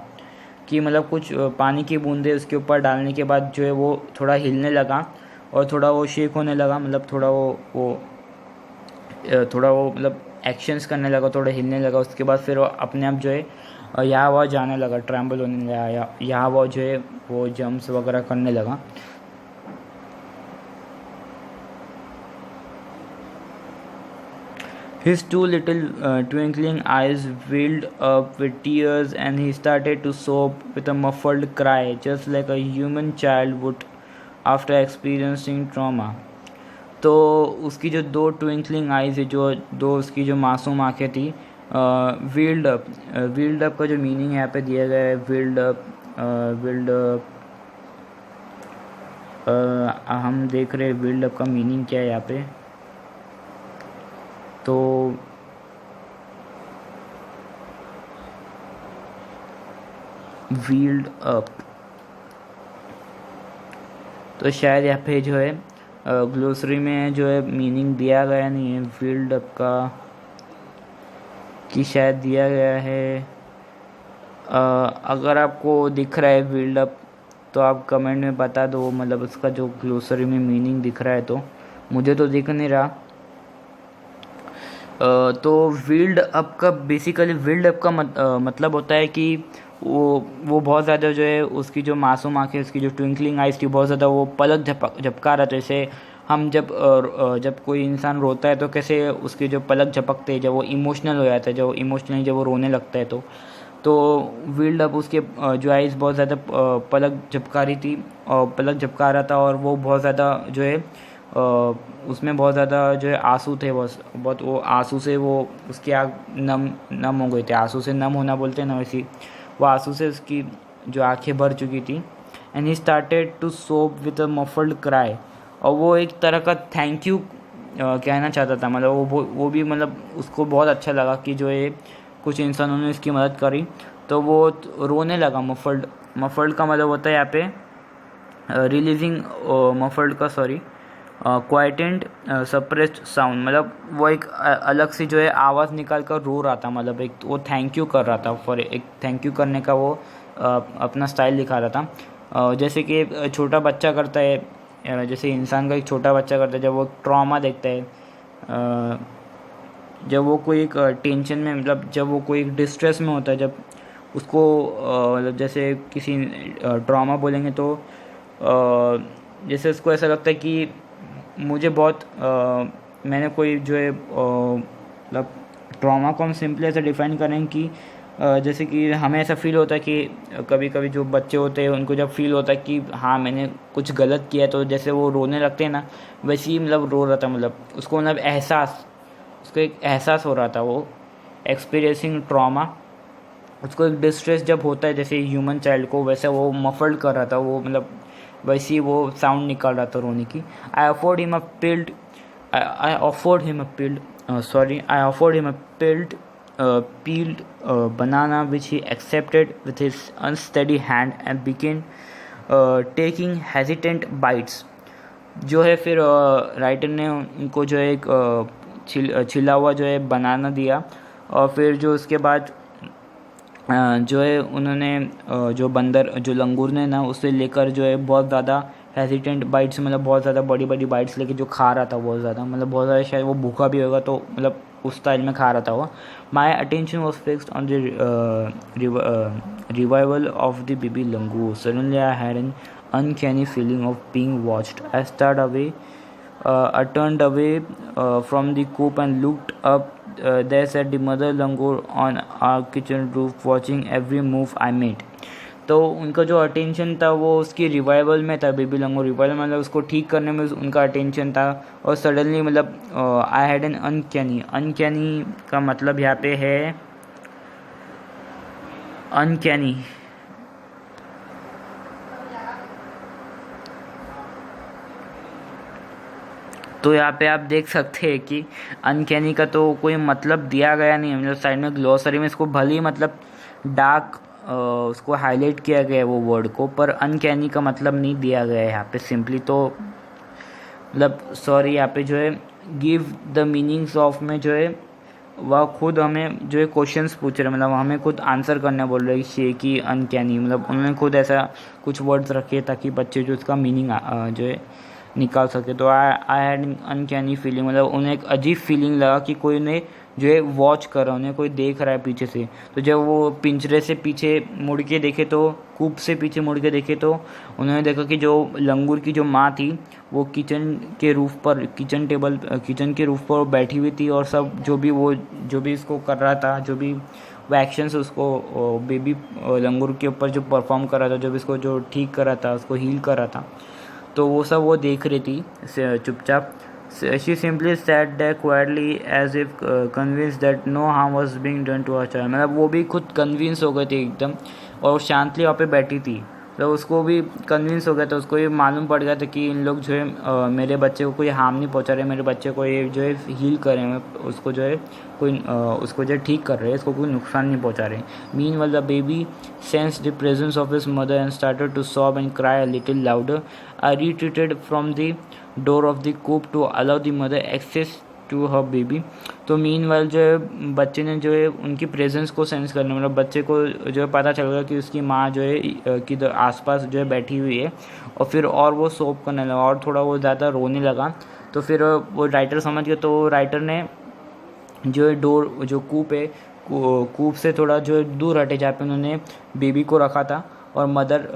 कि मतलब कुछ पानी की बूंदे उसके ऊपर डालने के बाद जो है वो थोड़ा हिलने लगा और थोड़ा वो शेक होने लगा, मतलब थोड़ा वो मतलब एक्शंस करने लगा, थोड़ा हिलने लगा। उसके बाद फिर वो अपने आप जो है यहाँ वहाँ जाने लगा, ट्रैम्बल होने लगा, यहाँ वहाँ जो है वो जंप्स वगैरह करने लगा। His two little twinkling eyes welled up with tears, and he started to sob with a muffled cry, just like a human child would after experiencing trauma. तो उसकी जो दो ट्विंकलिंग आइज़ है, जो दो उसकी जो मासूम आँखें थी, व्हील्ड अप का जो मीनिंग यहाँ पे दिया गया है, व्हील्ड अप हम देख रहे हैं व्हील्ड अप का मीनिंग क्या है यहाँ पे। तो व्हील्ड अप तो शायद यहाँ पे जो है ग्लोसरी में जो है मीनिंग दिया गया नहीं है व्हील्ड अप का, कि शायद दिया गया है। अगर आपको दिख रहा है व्हील्ड अप तो आप कमेंट में बता दो, मतलब उसका जो ग्लोसरी में मीनिंग दिख रहा है, तो मुझे तो दिख नहीं रहा। तो व्हील्ड अप का बेसिकली व्हील्ड अप का मतलब होता है कि वो बहुत ज़्यादा जो है उसकी जो मासूम आँखें, उसकी जो ट्विंकलिंग आइज थी, बहुत ज़्यादा वो पलक झपका रहा था। जैसे हम जब कोई इंसान रोता है तो कैसे उसकी जो पलक झपकते हैं, जब वो इमोशनल हो जाता है, जब वो रोने लगता है, तो व्हील्ड अप उसके जो आइज़ बहुत ज़्यादा पलक झपका रही थी और पलक झपका रहा था, और वो बहुत ज़्यादा जो है उसमें बहुत ज़्यादा जो है आंसू थे, बहुत वो आंसू से वो उसकी आँख नम हो गई थी। आंसू से नम होना बोलते हैं ना, वैसी वो आंसू से उसकी जो आंखें भर चुकी थी। एंड ही स्टार्टेड टू सोब विद अ मफल्ड क्राई, और वो एक तरह का थैंक यू कहना चाहता था, मतलब वो भी मतलब उसको बहुत अच्छा लगा कि जो है कुछ इंसानों ने इसकी मदद करी। तो वो रोने लगा। मफल्ड का मतलब होता है यहाँ पे रिलीजिंग, मफल्ड का सॉरी क्वाइटेंट सप्रेस्ड साउंड, मतलब वो एक अलग सी जो है आवाज़ निकाल कर रो रहा था, मतलब एक वो थैंक यू कर रहा था, फॉर एक थैंक यू करने का वो अपना स्टाइल दिखा रहा था। जैसे कि एक छोटा बच्चा करता है, जैसे इंसान का एक छोटा बच्चा करता है जब वो ट्रॉमा देखता है, जब वो कोई एक टेंशन में, मतलब जब वो कोई एक डिस्ट्रेस में होता है, जब उसको मतलब जैसे किसी ट्रॉमा बोलेंगे तो जैसे उसको ऐसा लगता है कि मुझे बहुत मैंने कोई जो है मतलब ट्रॉमा को हम सिंपली ऐसे डिफाइन करें कि जैसे कि हमें ऐसा फील होता है कि कभी कभी जो बच्चे होते हैं उनको जब फील होता है कि हाँ मैंने कुछ गलत किया है, तो जैसे वो रोने लगते हैं ना, वैसे ही मतलब रो रहा था, मतलब उसको मतलब उसको एक एहसास हो रहा था, वो एक्सपीरियंसिंग ट्रॉमा, उसको एक डिस्ट्रेस जब होता है जैसे ह्यूमन चाइल्ड को, वैसे वो मफल्ड कर रहा था, वो मतलब वैसे ही वो साउंड निकाल रहा था रोने की। I afford him a peeled I offered him a peeled banana, which he accepted with his unsteady hand and began taking hesitant bites. जो है फिर राइटर ने उनको जो है एक छिला हुआ जो है बनाना दिया, और फिर जो उसके बाद जो है उन्होंने जो बंदर जो लंगूर ने ना उसे लेकर जो है बहुत ज़्यादा हेजिटेंट बाइट्स, मतलब बहुत ज़्यादा बड़ी बड़ी बाइट्स लेके जो खा रहा था बहुत ज़्यादा, मतलब बहुत ज़्यादा, शायद वो भूखा भी होगा तो मतलब उस स्टाइल में खा रहा था वो। My attention was fixed on the revival of the baby langur. Suddenly I had an uncanny feeling of being watched. I start away I turned away from the coop and looked up. There sat the mother langur on our kitchen roof, watching every move I made. तो उनका जो अटेंशन था वो उसकी रिवाइवल में था, बेबी लंगूर रिवाइवल मतलब उसको ठीक करने में उनका अटेंशन था। और सडनली मतलब आई हैड एन अनकैनी का मतलब यहाँ पे है अनकैनी, तो यहाँ पे आप देख सकते हैं कि अनकैनी का तो कोई मतलब दिया गया नहीं है, मतलब साइड में ग्लॉसरी में इसको भले ही मतलब डार्क उसको हाईलाइट किया गया है वो वर्ड को, पर अनकैनी का मतलब नहीं दिया गया है यहाँ पे सिंपली। तो मतलब सॉरी यहाँ पे जो है गिव द मीनिंग्स ऑफ में जो है वह खुद हमें जो है क्वेश्चंस पूछ रहे हैं, मतलब हमें खुद आंसर करने बोल रहे हैं शेकी अनकैनी, मतलब उन्होंने खुद ऐसा कुछ वर्ड्स रखे ताकि बच्चे जो इसका मीनिंग जो है निकाल सके। तो आई हैड अनकैनी फीलिंग, मतलब उन्हें एक अजीब फीलिंग लगा कि कोई उन्हें जो है वॉच कर रहा है, उन्हें कोई देख रहा है पीछे से। तो जब वो पिंजरे से पीछे मुड़ के देखे, तो कूप से पीछे मुड़ के देखे, तो उन्होंने देखा कि जो लंगूर की जो माँ थी वो किचन के रूफ पर बैठी हुई थी, और सब जो भी इसको कर रहा था, जो भी वो एक्शंस उसको बेबी लंगूर के ऊपर जो परफॉर्म कर रहा था, जो भी इसको जो ठीक कर रहा था, उसको हील कर रहा था, तो वो सब वो देख रही थी चुपचाप। She simply sat there quietly as if convinced that no harm was being done to her child, मतलब वो भी खुद कन्विंस हो गई थी एकदम, और शांतली वहाँ पे बैठी थी, तो उसको भी कन्विंस हो गया था, उसको ये मालूम पड़ गया था कि इन लोग जो है मेरे बच्चे को कोई हार्म नहीं पहुँचा रहे, मेरे बच्चे को ये जो है हील कर रहे हैं, उसको जो है उसको जो है ठीक कर रहे हैं, इसको कोई नुकसान नहीं पहुँचा रहे। Meanwhile the baby sensed the presence of his mother and started to sob and cry a little louder. I retreated from the door of the coop to allow the mother access to her baby. तो मीनवाइल जो है बच्चे ने जो है उनकी प्रेजेंस को सेंस करने, मतलब बच्चे को जो है पता चल गया कि उसकी माँ जो है कि आसपास जो है बैठी हुई है, और फिर और वो सोप करने लगा और थोड़ा वो ज़्यादा रोने लगा। तो फिर वो राइटर समझ गया, तो राइटर ने जो है डोर जो कूप है कूप से थोड़ा जो है दूर हटे जहाँ पे उन्होंने बेबी को रखा था, और मदर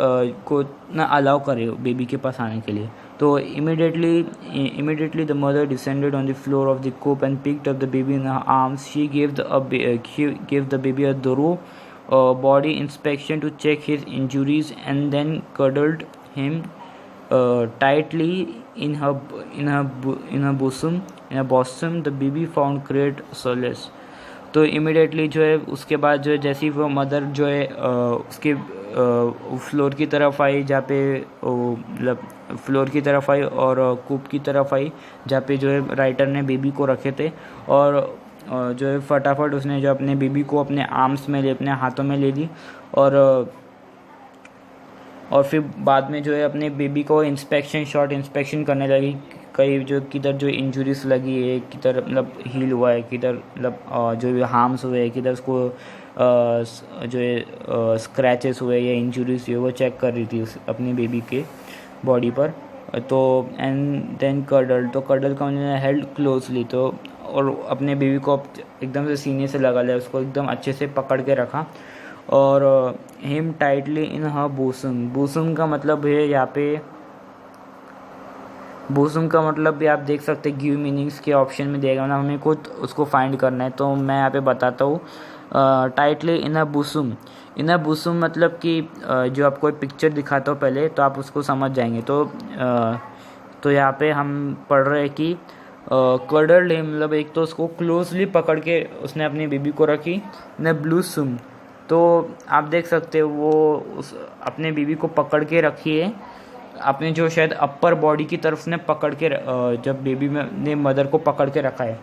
को ना अलाउ करे बेबी के पास आने के लिए। तो immediately the mother descended on the floor of the coop and picked up the baby in her arms. She gave the baby a thorough body inspection to check his injuries and then cuddled him tightly in her bosom. The baby found great solace. तो इमिडिएटली जो है उसके बाद जो है जैसे ही वो मदर जो है उसके फ्लोर की तरफ आई, जहाँ पे मतलब फ्लोर की तरफ आई और कूप की तरफ आई, जहाँ पे जो है राइटर ने बेबी को रखे थे, और जो है फटाफट उसने जो अपने बेबी को अपने आर्म्स में अपने हाथों में ले ली और फिर बाद में जो है अपने बेबी को इंस्पेक्शन करने लगी, कहीं जो किधर जो इंजरीज लगी है, किधर मतलब हील हुआ है, किधर मतलब जो हार्म्स हुए, किधर उसको जो है स्क्रैचेस हुए या इंजरीज हुए, वो चेक कर रही थी अपनी बेबी के बॉडी पर। तो एंड देन कडल का उन्होंने हेल्ड क्लोजली, तो और अपने बेबी को एकदम से सीने से लगा लिया, उसको एकदम अच्छे से पकड़ के रखा और हिम टाइटली इन हर बूसम का मतलब है यहाँ पे, बूसम का मतलब भी आप देख सकते हैं गिव मीनिंग्स के ऑप्शन में देगा ना, हमें खुद उसको फाइंड करना है, तो मैं यहाँ पे बताता हूँ। टाइटली इन अ बूसम मतलब कि जो आपको एक पिक्चर दिखाता हूँ पहले तो आप उसको समझ जाएंगे। तो यहाँ पे हम पढ़ रहे हैं कि कडल्ड हिम मतलब एक तो उसको क्लोजली पकड़ के उसने अपनी बेबी को रखी न ब्लूसम, तो आप देख सकते हो वो उस अपने बेबी को पकड़ के रखी है, अपने जो शायद अपर बॉडी की तरफ ने पकड़ के जब बेबी में ने मदर को पकड़ के रखा है।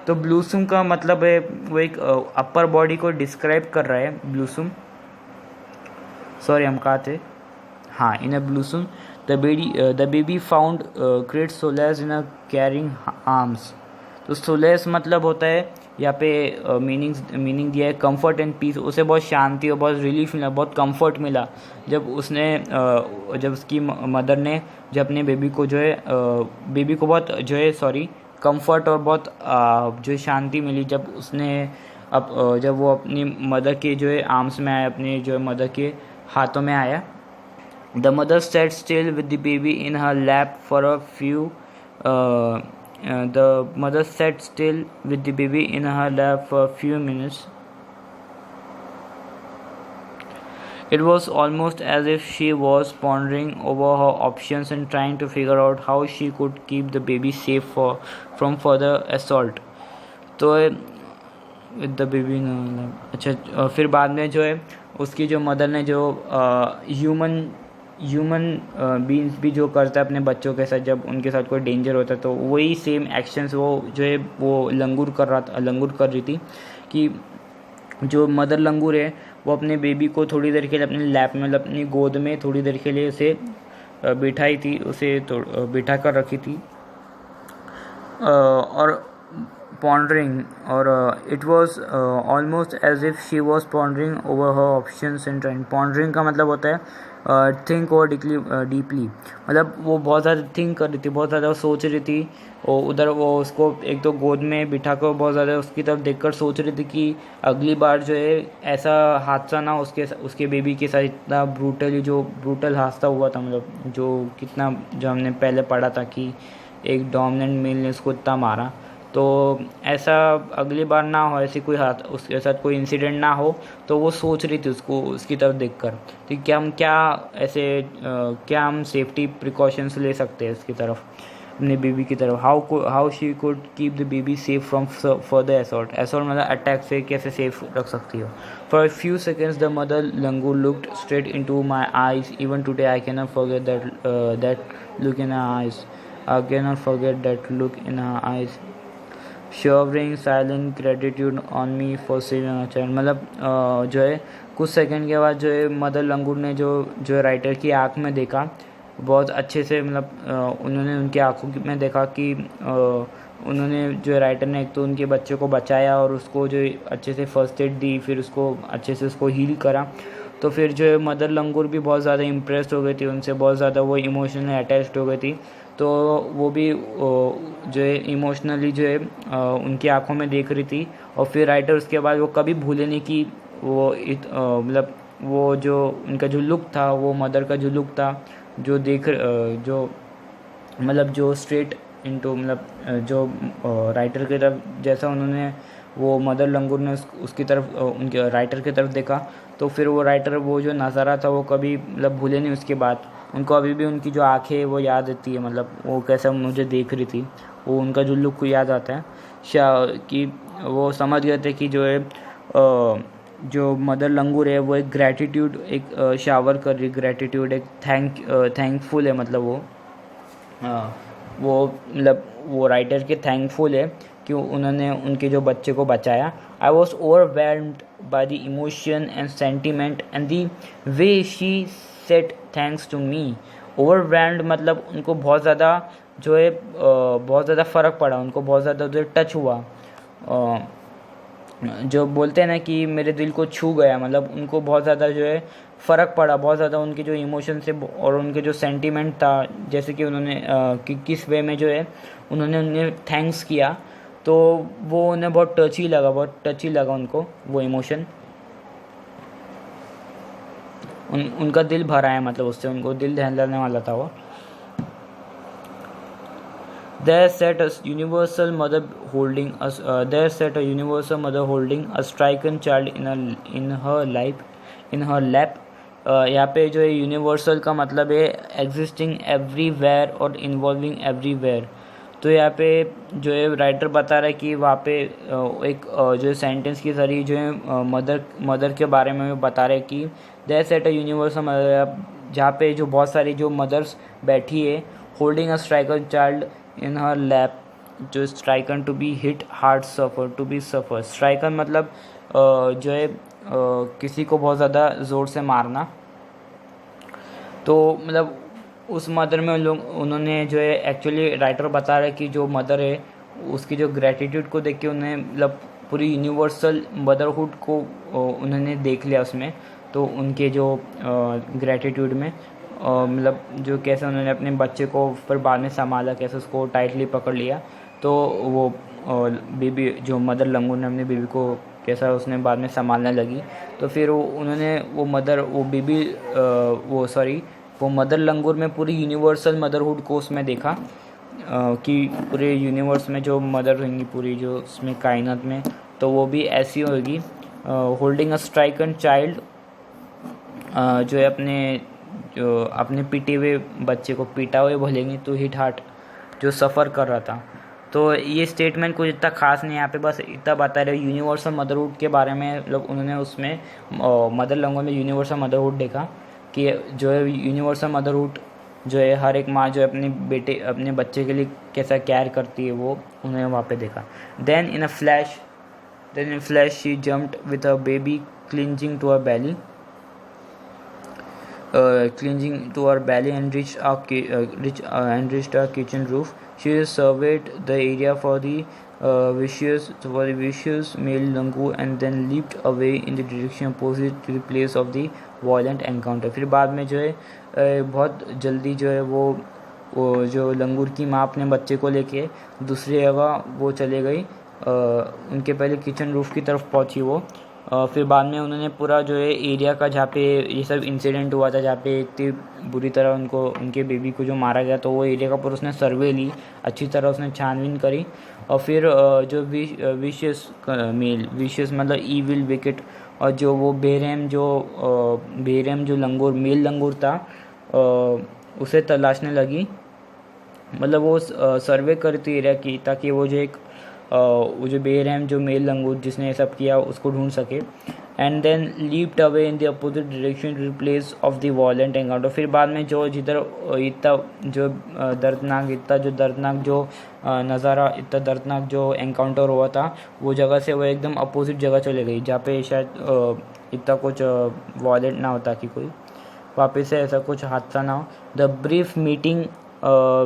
तो ब्लूसम का मतलब है वो एक अपर बॉडी को डिस्क्राइब कर रहा है ब्लूसम, सॉरी हम कहा थे, हाँ in a bosom the baby found great solace in a caring arms. तो सोलेस मतलब होता है यहाँ पे मीनिंग दिया है कंफर्ट एंड पीस, उसे बहुत शांति और बहुत रिलीफ मिला, बहुत कंफर्ट मिला जब उसने जब उसकी मदर ने जब अपने बेबी को जो है बेबी को बहुत जो है कंफर्ट और बहुत जो शांति मिली जब उसने जब वो अपनी मदर के जो है आर्म्स में आया, अपने जो है मदर के हाथों में आया। The mother sat still with the baby in her lap for a few the mother sat still with the baby in her lap for a few minutes. It was almost as if she was pondering over her options and trying to figure out how she could keep the baby safe from further assault. तो विद द बेबी अच्छा, फिर बाद में जो है उसकी जो मदर ने जो ह्यूमन बीइंग्स भी जो करता है अपने बच्चों के साथ जब उनके साथ कोई डेंजर होता है, तो वही सेम एक्शंस वो जो है वो लंगूर कर रही थी कि जो मदर लंगूर है वो अपने बेबी को थोड़ी देर के लिए अपने लैप में मतलब अपनी गोद में थोड़ी देर के लिए उसे बिठाई थी, उसे बिठा कर रखी थी और pondering or it was almost as if she was pondering over her options and trying. Pondering का मतलब होता है थिंक और डीपली, मतलब वो बहुत ज़्यादा थिंक कर रही थी, बहुत ज़्यादा सोच रही थी और उधर वो उसको एक तो गोद में बिठा कर बहुत ज़्यादा उसकी तरफ देखकर सोच रही थी कि अगली बार जो है ऐसा हादसा ना उसके बेबी के साथ, इतना ब्रूटल हादसा हुआ था, मतलब जो हमने पहले पढ़ा था कि एक डोमिनेंट मेल ने उसको इतना मारा, तो ऐसा अगली बार ना हो, ऐसी उसके साथ कोई इंसिडेंट ना हो, तो वो सोच रही थी उसकी तरफ देखकर कि क्या हम सेफ्टी प्रिकॉशंस ले सकते हैं उसकी तरफ, अपने बेबी की तरफ, how she could keep the baby safe from further assault मतलब अटैक से कैसे सेफ रख सकती हो। For a few seconds the mother langur looked straight into my eyes, even today I can not forget that look in her eyes, I can not forget that look in her eyes, showering silent gratitude on me for saving a child. मतलब जो है कुछ सेकंड के बाद जो है मदर लंगूर ने जो राइटर की आँख में देखा, बहुत अच्छे से मतलब उन्होंने उनकी आँखों में देखा कि उन्होंने जो राइटर ने एक तो उनके बच्चे को बचाया और उसको जो अच्छे से फर्स्ट एड दी, फिर उसको अच्छे से उसको हील करा, तो फिर जो है मदर लंगूर भी बहुत ज़्यादा इम्प्रेस्ड हो गई थी उनसे, बहुत ज़्यादा वो इमोशनली अटैच्ड हो गई थी, तो वो भी जो है इमोशनली जो है उनकी आंखों में देख रही थी। और फिर राइटर उसके बाद वो कभी भूले नहीं कि वो मतलब वो जो उनका जो लुक था, वो मदर का जो लुक था, जो मतलब जो स्ट्रेट इनटू मतलब जो राइटर की तरफ जैसा उन्होंने वो मदर लंगूर ने उसकी तरफ उनके राइटर की तरफ देखा, तो फिर वो राइटर वो जो नज़ारा था वो कभी मतलब भूले नहीं, उसके बाद उनको अभी भी उनकी जो आंखें वो याद आती है, मतलब वो कैसा मुझे देख रही थी, वो उनका जो लुक याद आता है कि वो समझ गए थे कि जो है जो मदर लंगूर है वो एक ग्रैटिट्यूड एक शावर कर रही, ग्रैटिट्यूड एक थैंकफुल है, मतलब वो मतलब वो राइटर के थैंकफुल है कि उन्होंने उनके जो बच्चे को बचाया. I was overwhelmed by the emotion and sentiment and the way she said thanks to me. Overwhelmed मतलब उनको बहुत ज़्यादा जो है बहुत ज़्यादा फ़र्क पड़ा, उनको बहुत ज़्यादा जो टच हुआ, जो बोलते हैं ना कि मेरे दिल को छू गया, मतलब उनको बहुत ज़्यादा जो है फ़र्क पड़ा, बहुत ज़्यादा उनके जो इमोशन से और उनके जो सेंटीमेंट था, जैसे कि उन्होंने कि किस वे में जो है उन्होंने उन्हें थैंक्स किया, तो वो उन्हें बहुत टची लगा उनको वो इमोशन. उनका दिल भरा है, मतलब उससे उनको दिल दहलाने वाला था वो. There sat a universal mother holding a stricken child in her lap. यहाँ पे जो है यूनिवर्सल का मतलब है एग्जिस्टिंग एवरीवेयर और इन्वॉल्विंग एवरीवेयर. तो यहाँ पे जो है राइटर बता रहा है कि वहाँ पे एक जो सेंटेंस की जरिए जो है मदर के बारे में बता रहे कि there sat a universal mother, जहाँ पे जो बहुत सारी जो मदर्स बैठी है, holding a stricken child in her lap, जो stricken to be hit hard suffer. Stricken मतलब जो है किसी को बहुत ज़्यादा ज़ोर से मारना. तो मतलब उस मदर में उन्होंने जो है एक्चुअली राइटर बता रहा है कि जो मदर है उसकी जो ग्रेटिट्यूड को देख के उन्हें मतलब पूरी यूनिवर्सल मदरहुड को उन्होंने देख लिया उसमें. तो उनके जो ग्रेटिट्यूड में मतलब जो कैसे उन्होंने अपने बच्चे को फिर बाद में संभाला, कैसे उसको टाइटली पकड़ लिया, तो वो बेबी जो मदर लंगूर ने अपनी बेबी को कैसा उसने बाद में संभालने लगी. तो फिर उन्होंने वो मदर लंगूर में पूरी यूनिवर्सल मदरहुड को उसमें देखा कि पूरे यूनिवर्स में जो मदर रहेंगी पूरी जो उसमें कायनात में, तो वो भी ऐसी होगी. होल्डिंग अ स्ट्राइकन चाइल्ड, जो है अपने पीटे हुए बच्चे को पीटा हुए बोलेंगे तो हिट हार्ट, जो सफ़र कर रहा था. तो ये स्टेटमेंट कुछ इतना ख़ास नहीं है, यहाँ पे बस इतना बता रहे यूनिवर्सल मदरहुड के बारे में. लोग उन्होंने उसमें मदर लंगूर में यूनिवर्सल मदरहुड देखा कि जो है यूनिवर्सल मदरहुड जो है हर एक माँ जो है अपने बच्चे के लिए कैसा केयर करती है, वो उन्होंने वहाँ पे देखा. Then in flash she jumped with a baby clinging to her belly and reached our kitchen roof. She surveyed the area for the vicious male langur and then leaped away in the direction opposite to the place of the violent encounter. फिर बाद में जो है बहुत जल्दी जो है वो जो लंगूर की माँ अपने बच्चे को लेके दूसरी जगह वो चले गई. उनके पहले किचन रूफ की तरफ पहुंची वो. फिर बाद में उन्होंने पूरा जो है एरिया का जहाँ पे ये सब इंसिडेंट हुआ था, जहाँ पे इतनी बुरी तरह उनके बेबी को जो मारा गया, तो वो एरिया का पूरा उसने सर्वे ली, अच्छी तरह उसने छानबीन करी. और फिर जो विशियस मतलब ईविल विकेट, और जो वो बेरहम जो लंगूर मेल लंगूर था उसे तलाशने लगी. मतलब वो सर्वे करती एरिया की, ताकि वो जो बेरहम जो मेल लंगूर जिसने ये सब किया उसको ढूंढ सके. And then leaped away in the opposite direction to place of the violent encounter. फिर बाद में जिधर इतना जो दर्दनाक जो नज़ारा, इतना दर्दनाक जो एनकाउंटर हुआ था, वो जगह से वो एकदम अपोजिट जगह चले गई, जहाँ पे शायद इतना कुछ वायलेंट ना होता कि कोई वापस से ऐसा कुछ हादसा ना हो. The brief meeting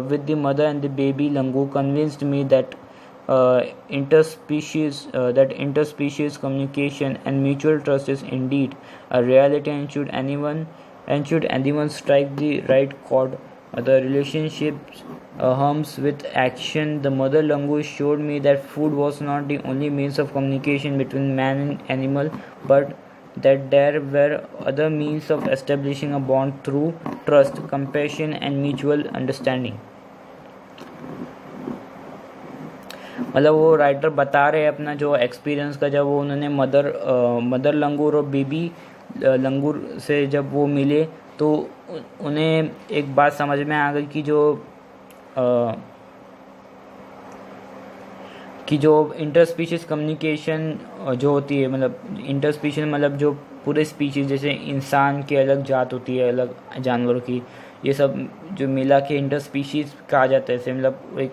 with the mother and the baby langur convinced me that interspecies communication and mutual trust is indeed a reality, and should anyone strike the right chord, the relationship hums with action. The mother langur showed me that food was not the only means of communication between man and animal, but that there were other means of establishing a bond through trust, compassion and mutual understanding. मतलब वो राइटर बता रहे हैं अपना जो एक्सपीरियंस का, जब वो उन्होंने मदर लंगूर और बेबी लंगूर से जब वो मिले, तो उन्हें एक बात समझ में आ गई कि जो इंटरस्पीशीज़ कम्युनिकेशन जो होती है, मतलब इंटरस्पीशीज़ मतलब जो पूरे स्पीशीज़, जैसे इंसान की अलग जात होती है अलग जानवरों की, ये सब जो मिला के इंटर स्पीशीज़ कहा जाता है, ऐसे मतलब एक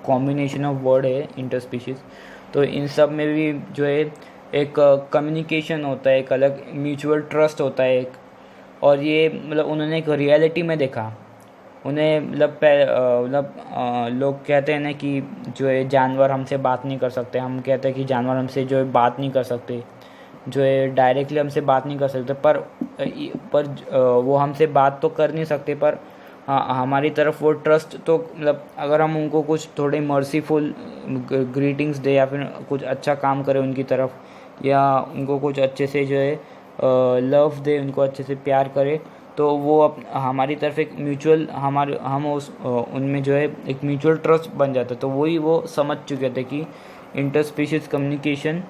कॉम्बिनेशन ऑफ वर्ड है इंटर स्पीशीज़। तो इन सब में भी जो है एक कम्युनिकेशन होता है, एक अलग म्यूचुअल ट्रस्ट होता है एक। और ये मतलब उन्होंने एक रियलिटी में देखा। उन्हें मतलब लोग कहते हैं ना कि जो है जानवर हमसे बात नहीं कर सकते, हम कहते हैं कि जानवर हमसे जो है बात नहीं कर सकते, जो है डायरेक्टली हमसे बात नहीं कर सकते, पर वो हमसे बात तो कर नहीं सकते, पर हमारी तरफ वो ट्रस्ट तो मतलब अगर हम उनको कुछ थोड़े मर्सीफुल ग्रीटिंग्स दे या फिर कुछ अच्छा काम करें उनकी तरफ, या उनको कुछ अच्छे से जो है लव दे, उनको अच्छे से प्यार करे, तो वो हमारी तरफ एक म्यूचुअल हम उस उनमें जो है एक म्यूचुअल ट्रस्ट बन जाता है। तो वही वो समझ चुके थे कि इंटर स्पीशीज़ कम्युनिकेशन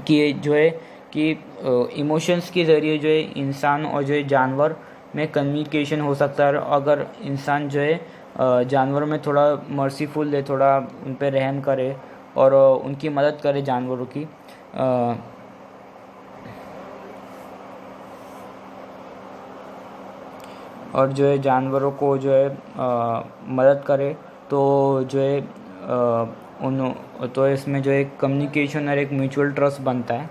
कि जो है कि इमोशंस के ज़रिए जो है इंसान और जो है जानवर में कम्युनिकेशन हो सकता है। अगर इंसान जो है जानवरों में थोड़ा मर्सीफुल है, थोड़ा उन पर रहम करे और उनकी मदद करे जानवरों की, और जो है जानवरों को जो है मदद करे, तो जो है उन तो इसमें जो है कम्युनिकेशन और एक म्यूचुअल ट्रस्ट बनता है।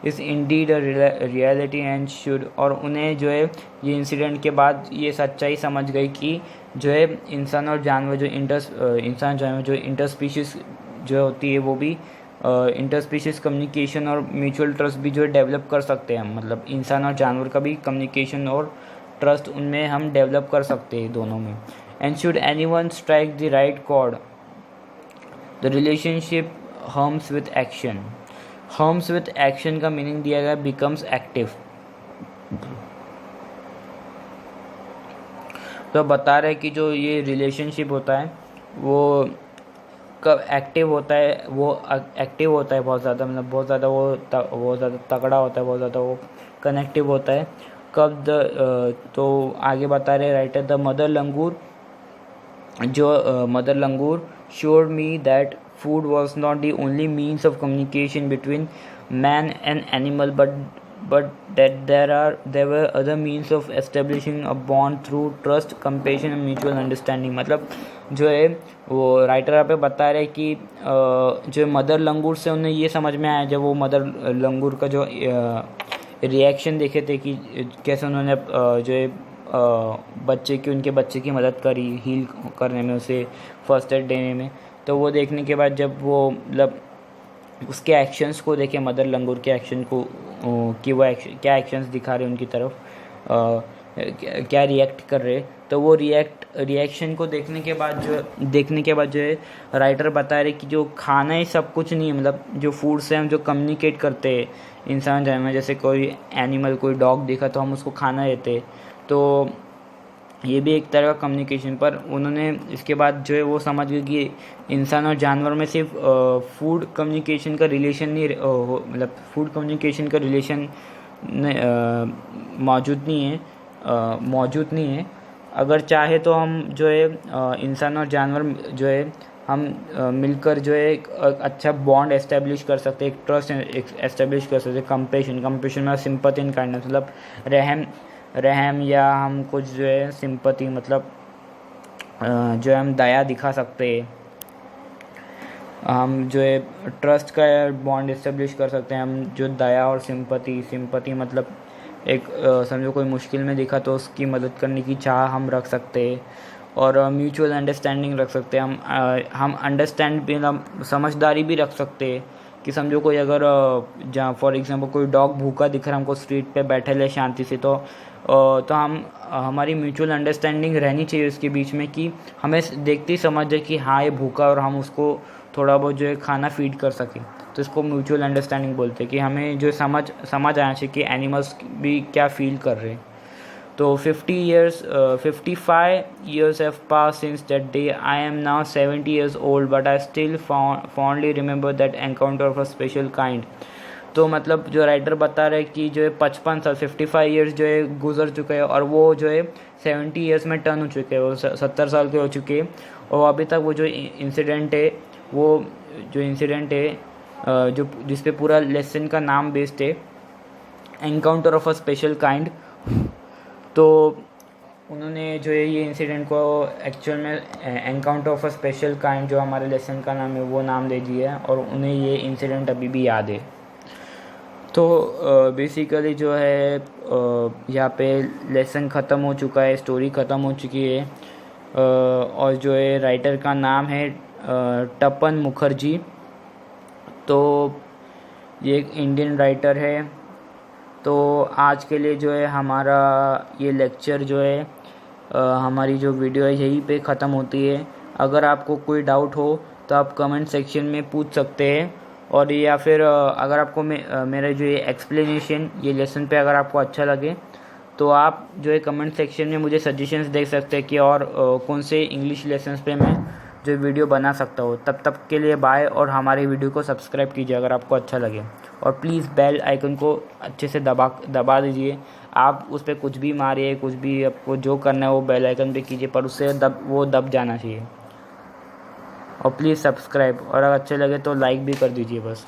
इस इंडीड रियलिटी एंड शुड, और उन्हें जो है ये इंसिडेंट के बाद ये सच्चाई समझ गई कि जो है इंसान और जानवर जो इंसान जानवर जो इंटर स्पीशीज़ जो होती है वो भी इंटर स्पीशीज़ कम्युनिकेशन और म्यूचुअल ट्रस्ट भी जो है डेवलप कर सकते हैं। मतलब इंसान और जानवर का भी कम्युनिकेशन और ट्रस्ट उनमें हम डेवलप कर सकते हैं दोनों में। And should anyone strike the right chord, the relationship hums with action. Hums with action का मीनिंग दिया गया बिकम्स एक्टिव। तो बता रहे कि जो ये रिलेशनशिप होता है वो कब एक्टिव होता है, वो एक्टिव होता है बहुत ज़्यादा, मतलब बहुत ज़्यादा वो ज़्यादा तगड़ा होता है, बहुत ज़्यादा वो कनेक्टिव होता है कब तो आगे बता रहे राइटर, द मदर लंगूर, जो mother langur showed me that food was not the only means of communication between man and animal, but that there were other means of establishing a bond through trust, compassion and mutual understanding। मतलब जो है वो राइटर यहाँ पे बता रहे कि जो मदर लंगूर से उन्हें ये समझ में आया, जब वो मदर लंगूर का जो रिएक्शन देखे थे कि कैसे उन्होंने जो है उनके बच्चे की मदद करी हील करने में, उसे फर्स्ट एड देने में। तो वो देखने के बाद जब वो मतलब उसके एक्शंस को देखे, मदर लंगूर के एक्शन को कि वो क्या एक्शंस दिखा रहे उनकी तरफ, क्या रिएक्ट कर रहे, तो वो रिएक्शन को देखने के बाद जो है राइटर बता रहे कि जो खाना ही सब कुछ नहीं है। मतलब जो फूड से हम जो कम्युनिकेट करते हैं इंसान जानवर, जैसे कोई एनिमल, कोई डॉग देखा तो हम उसको खाना देते, तो ये भी एक तरह का कम्युनिकेशन। पर उन्होंने इसके बाद जो है वो समझ गए कि इंसान और जानवर में सिर्फ फूड कम्युनिकेशन का रिलेशन नहीं, मतलब फूड कम्युनिकेशन का रिलेशन मौजूद नहीं है। अगर चाहे तो हम जो है इंसान और जानवर जो है हम मिलकर जो है एक अच्छा बॉन्ड एस्टेब्लिश कर सकते हैं, एक ट्रस्ट एस्टेब्लिश कर सकते हैं। कंपेशन में सिंपैथी एंड काइंडनेस, मतलब रहम या हम कुछ जो है सिंपैथी, मतलब जो है हम दया दिखा सकते हैं, हम जो है ट्रस्ट का बॉन्ड एस्टेब्लिश कर सकते हैं। हम जो दया और सिंपैथी मतलब एक समझो कोई मुश्किल में दिखा तो उसकी मदद करने की चाह हम रख सकते हैं, और म्यूचुअल अंडरस्टैंडिंग रख सकते हैं। हम अंडरस्टैंड भी, समझदारी भी रख सकते हैं कि समझो कोई अगर जहाँ फॉर एग्जांपल कोई डॉग भूखा दिख रहा है हमको स्ट्रीट पे बैठे ले शांति से, तो हमारी म्यूचुअल अंडरस्टैंडिंग रहनी चाहिए उसके बीच में कि हमें देखते ही समझ जाए कि हाँ ये भूखा, और हम उसको थोड़ा बहुत जो है खाना फीड कर सकें। तो इसको म्यूचुअल अंडरस्टैंडिंग बोलते हैं कि हमें जो समझ आना चाहिए कि एनिमल्स भी क्या फील कर रहे हैं। तो 55 years have passed since that day. I am now 70 years old, but I still fondly remember that encounter of a special kind. तो मतलब जो राइटर बता रहे कि जो है 55 साल 55 ईयर्स जो है गुजर चुके हैं, और वो जो है 70 ईयर्स में टर्न हो चुके हैं, वो 70 साल के हो चुके हैं, और अभी तक वो जो इंसिडेंट है जो जिस पे पूरा लेसन का नाम बेस्ड है, encounter of a special kind. तो उन्होंने जो है ये इंसिडेंट को एक्चुअल में encounter of a special kind, जो हमारे लेसन का नाम है, वो नाम दे दिया है और उन्हें ये इंसिडेंट अभी भी याद है। तो बेसिकली जो है यहाँ पे लेसन ख़त्म हो चुका है, स्टोरी ख़त्म हो चुकी है। और जो है राइटर का नाम है तपन मुखर्जी। तो ये एक इंडियन राइटर है। तो आज के लिए जो है हमारा ये लेक्चर जो है हमारी जो वीडियो है यहीं पे ख़त्म होती है। अगर आपको कोई डाउट हो तो आप कमेंट सेक्शन में पूछ सकते हैं, और या फिर अगर आपको मेरा जो ये एक्सप्लेनेशन ये लेसन पे अगर आपको अच्छा लगे तो आप जो है कमेंट सेक्शन में मुझे सजेशंस दे सकते हैं कि और कौन से इंग्लिश लेसन्स पे मैं जो वीडियो बना सकता हूँ। तब तक के लिए बाय, और हमारी वीडियो को सब्सक्राइब कीजिए अगर आपको अच्छा लगे, और प्लीज़ बेल आइकन को अच्छे से दबा दीजिए। आप उस पर कुछ भी मारिए, कुछ भी आपको जो करना है वो बेल आइकन पे कीजिए, पर उससे वो दब जाना चाहिए। और प्लीज़ सब्सक्राइब, और अगर अच्छे लगे तो लाइक भी कर दीजिए बस।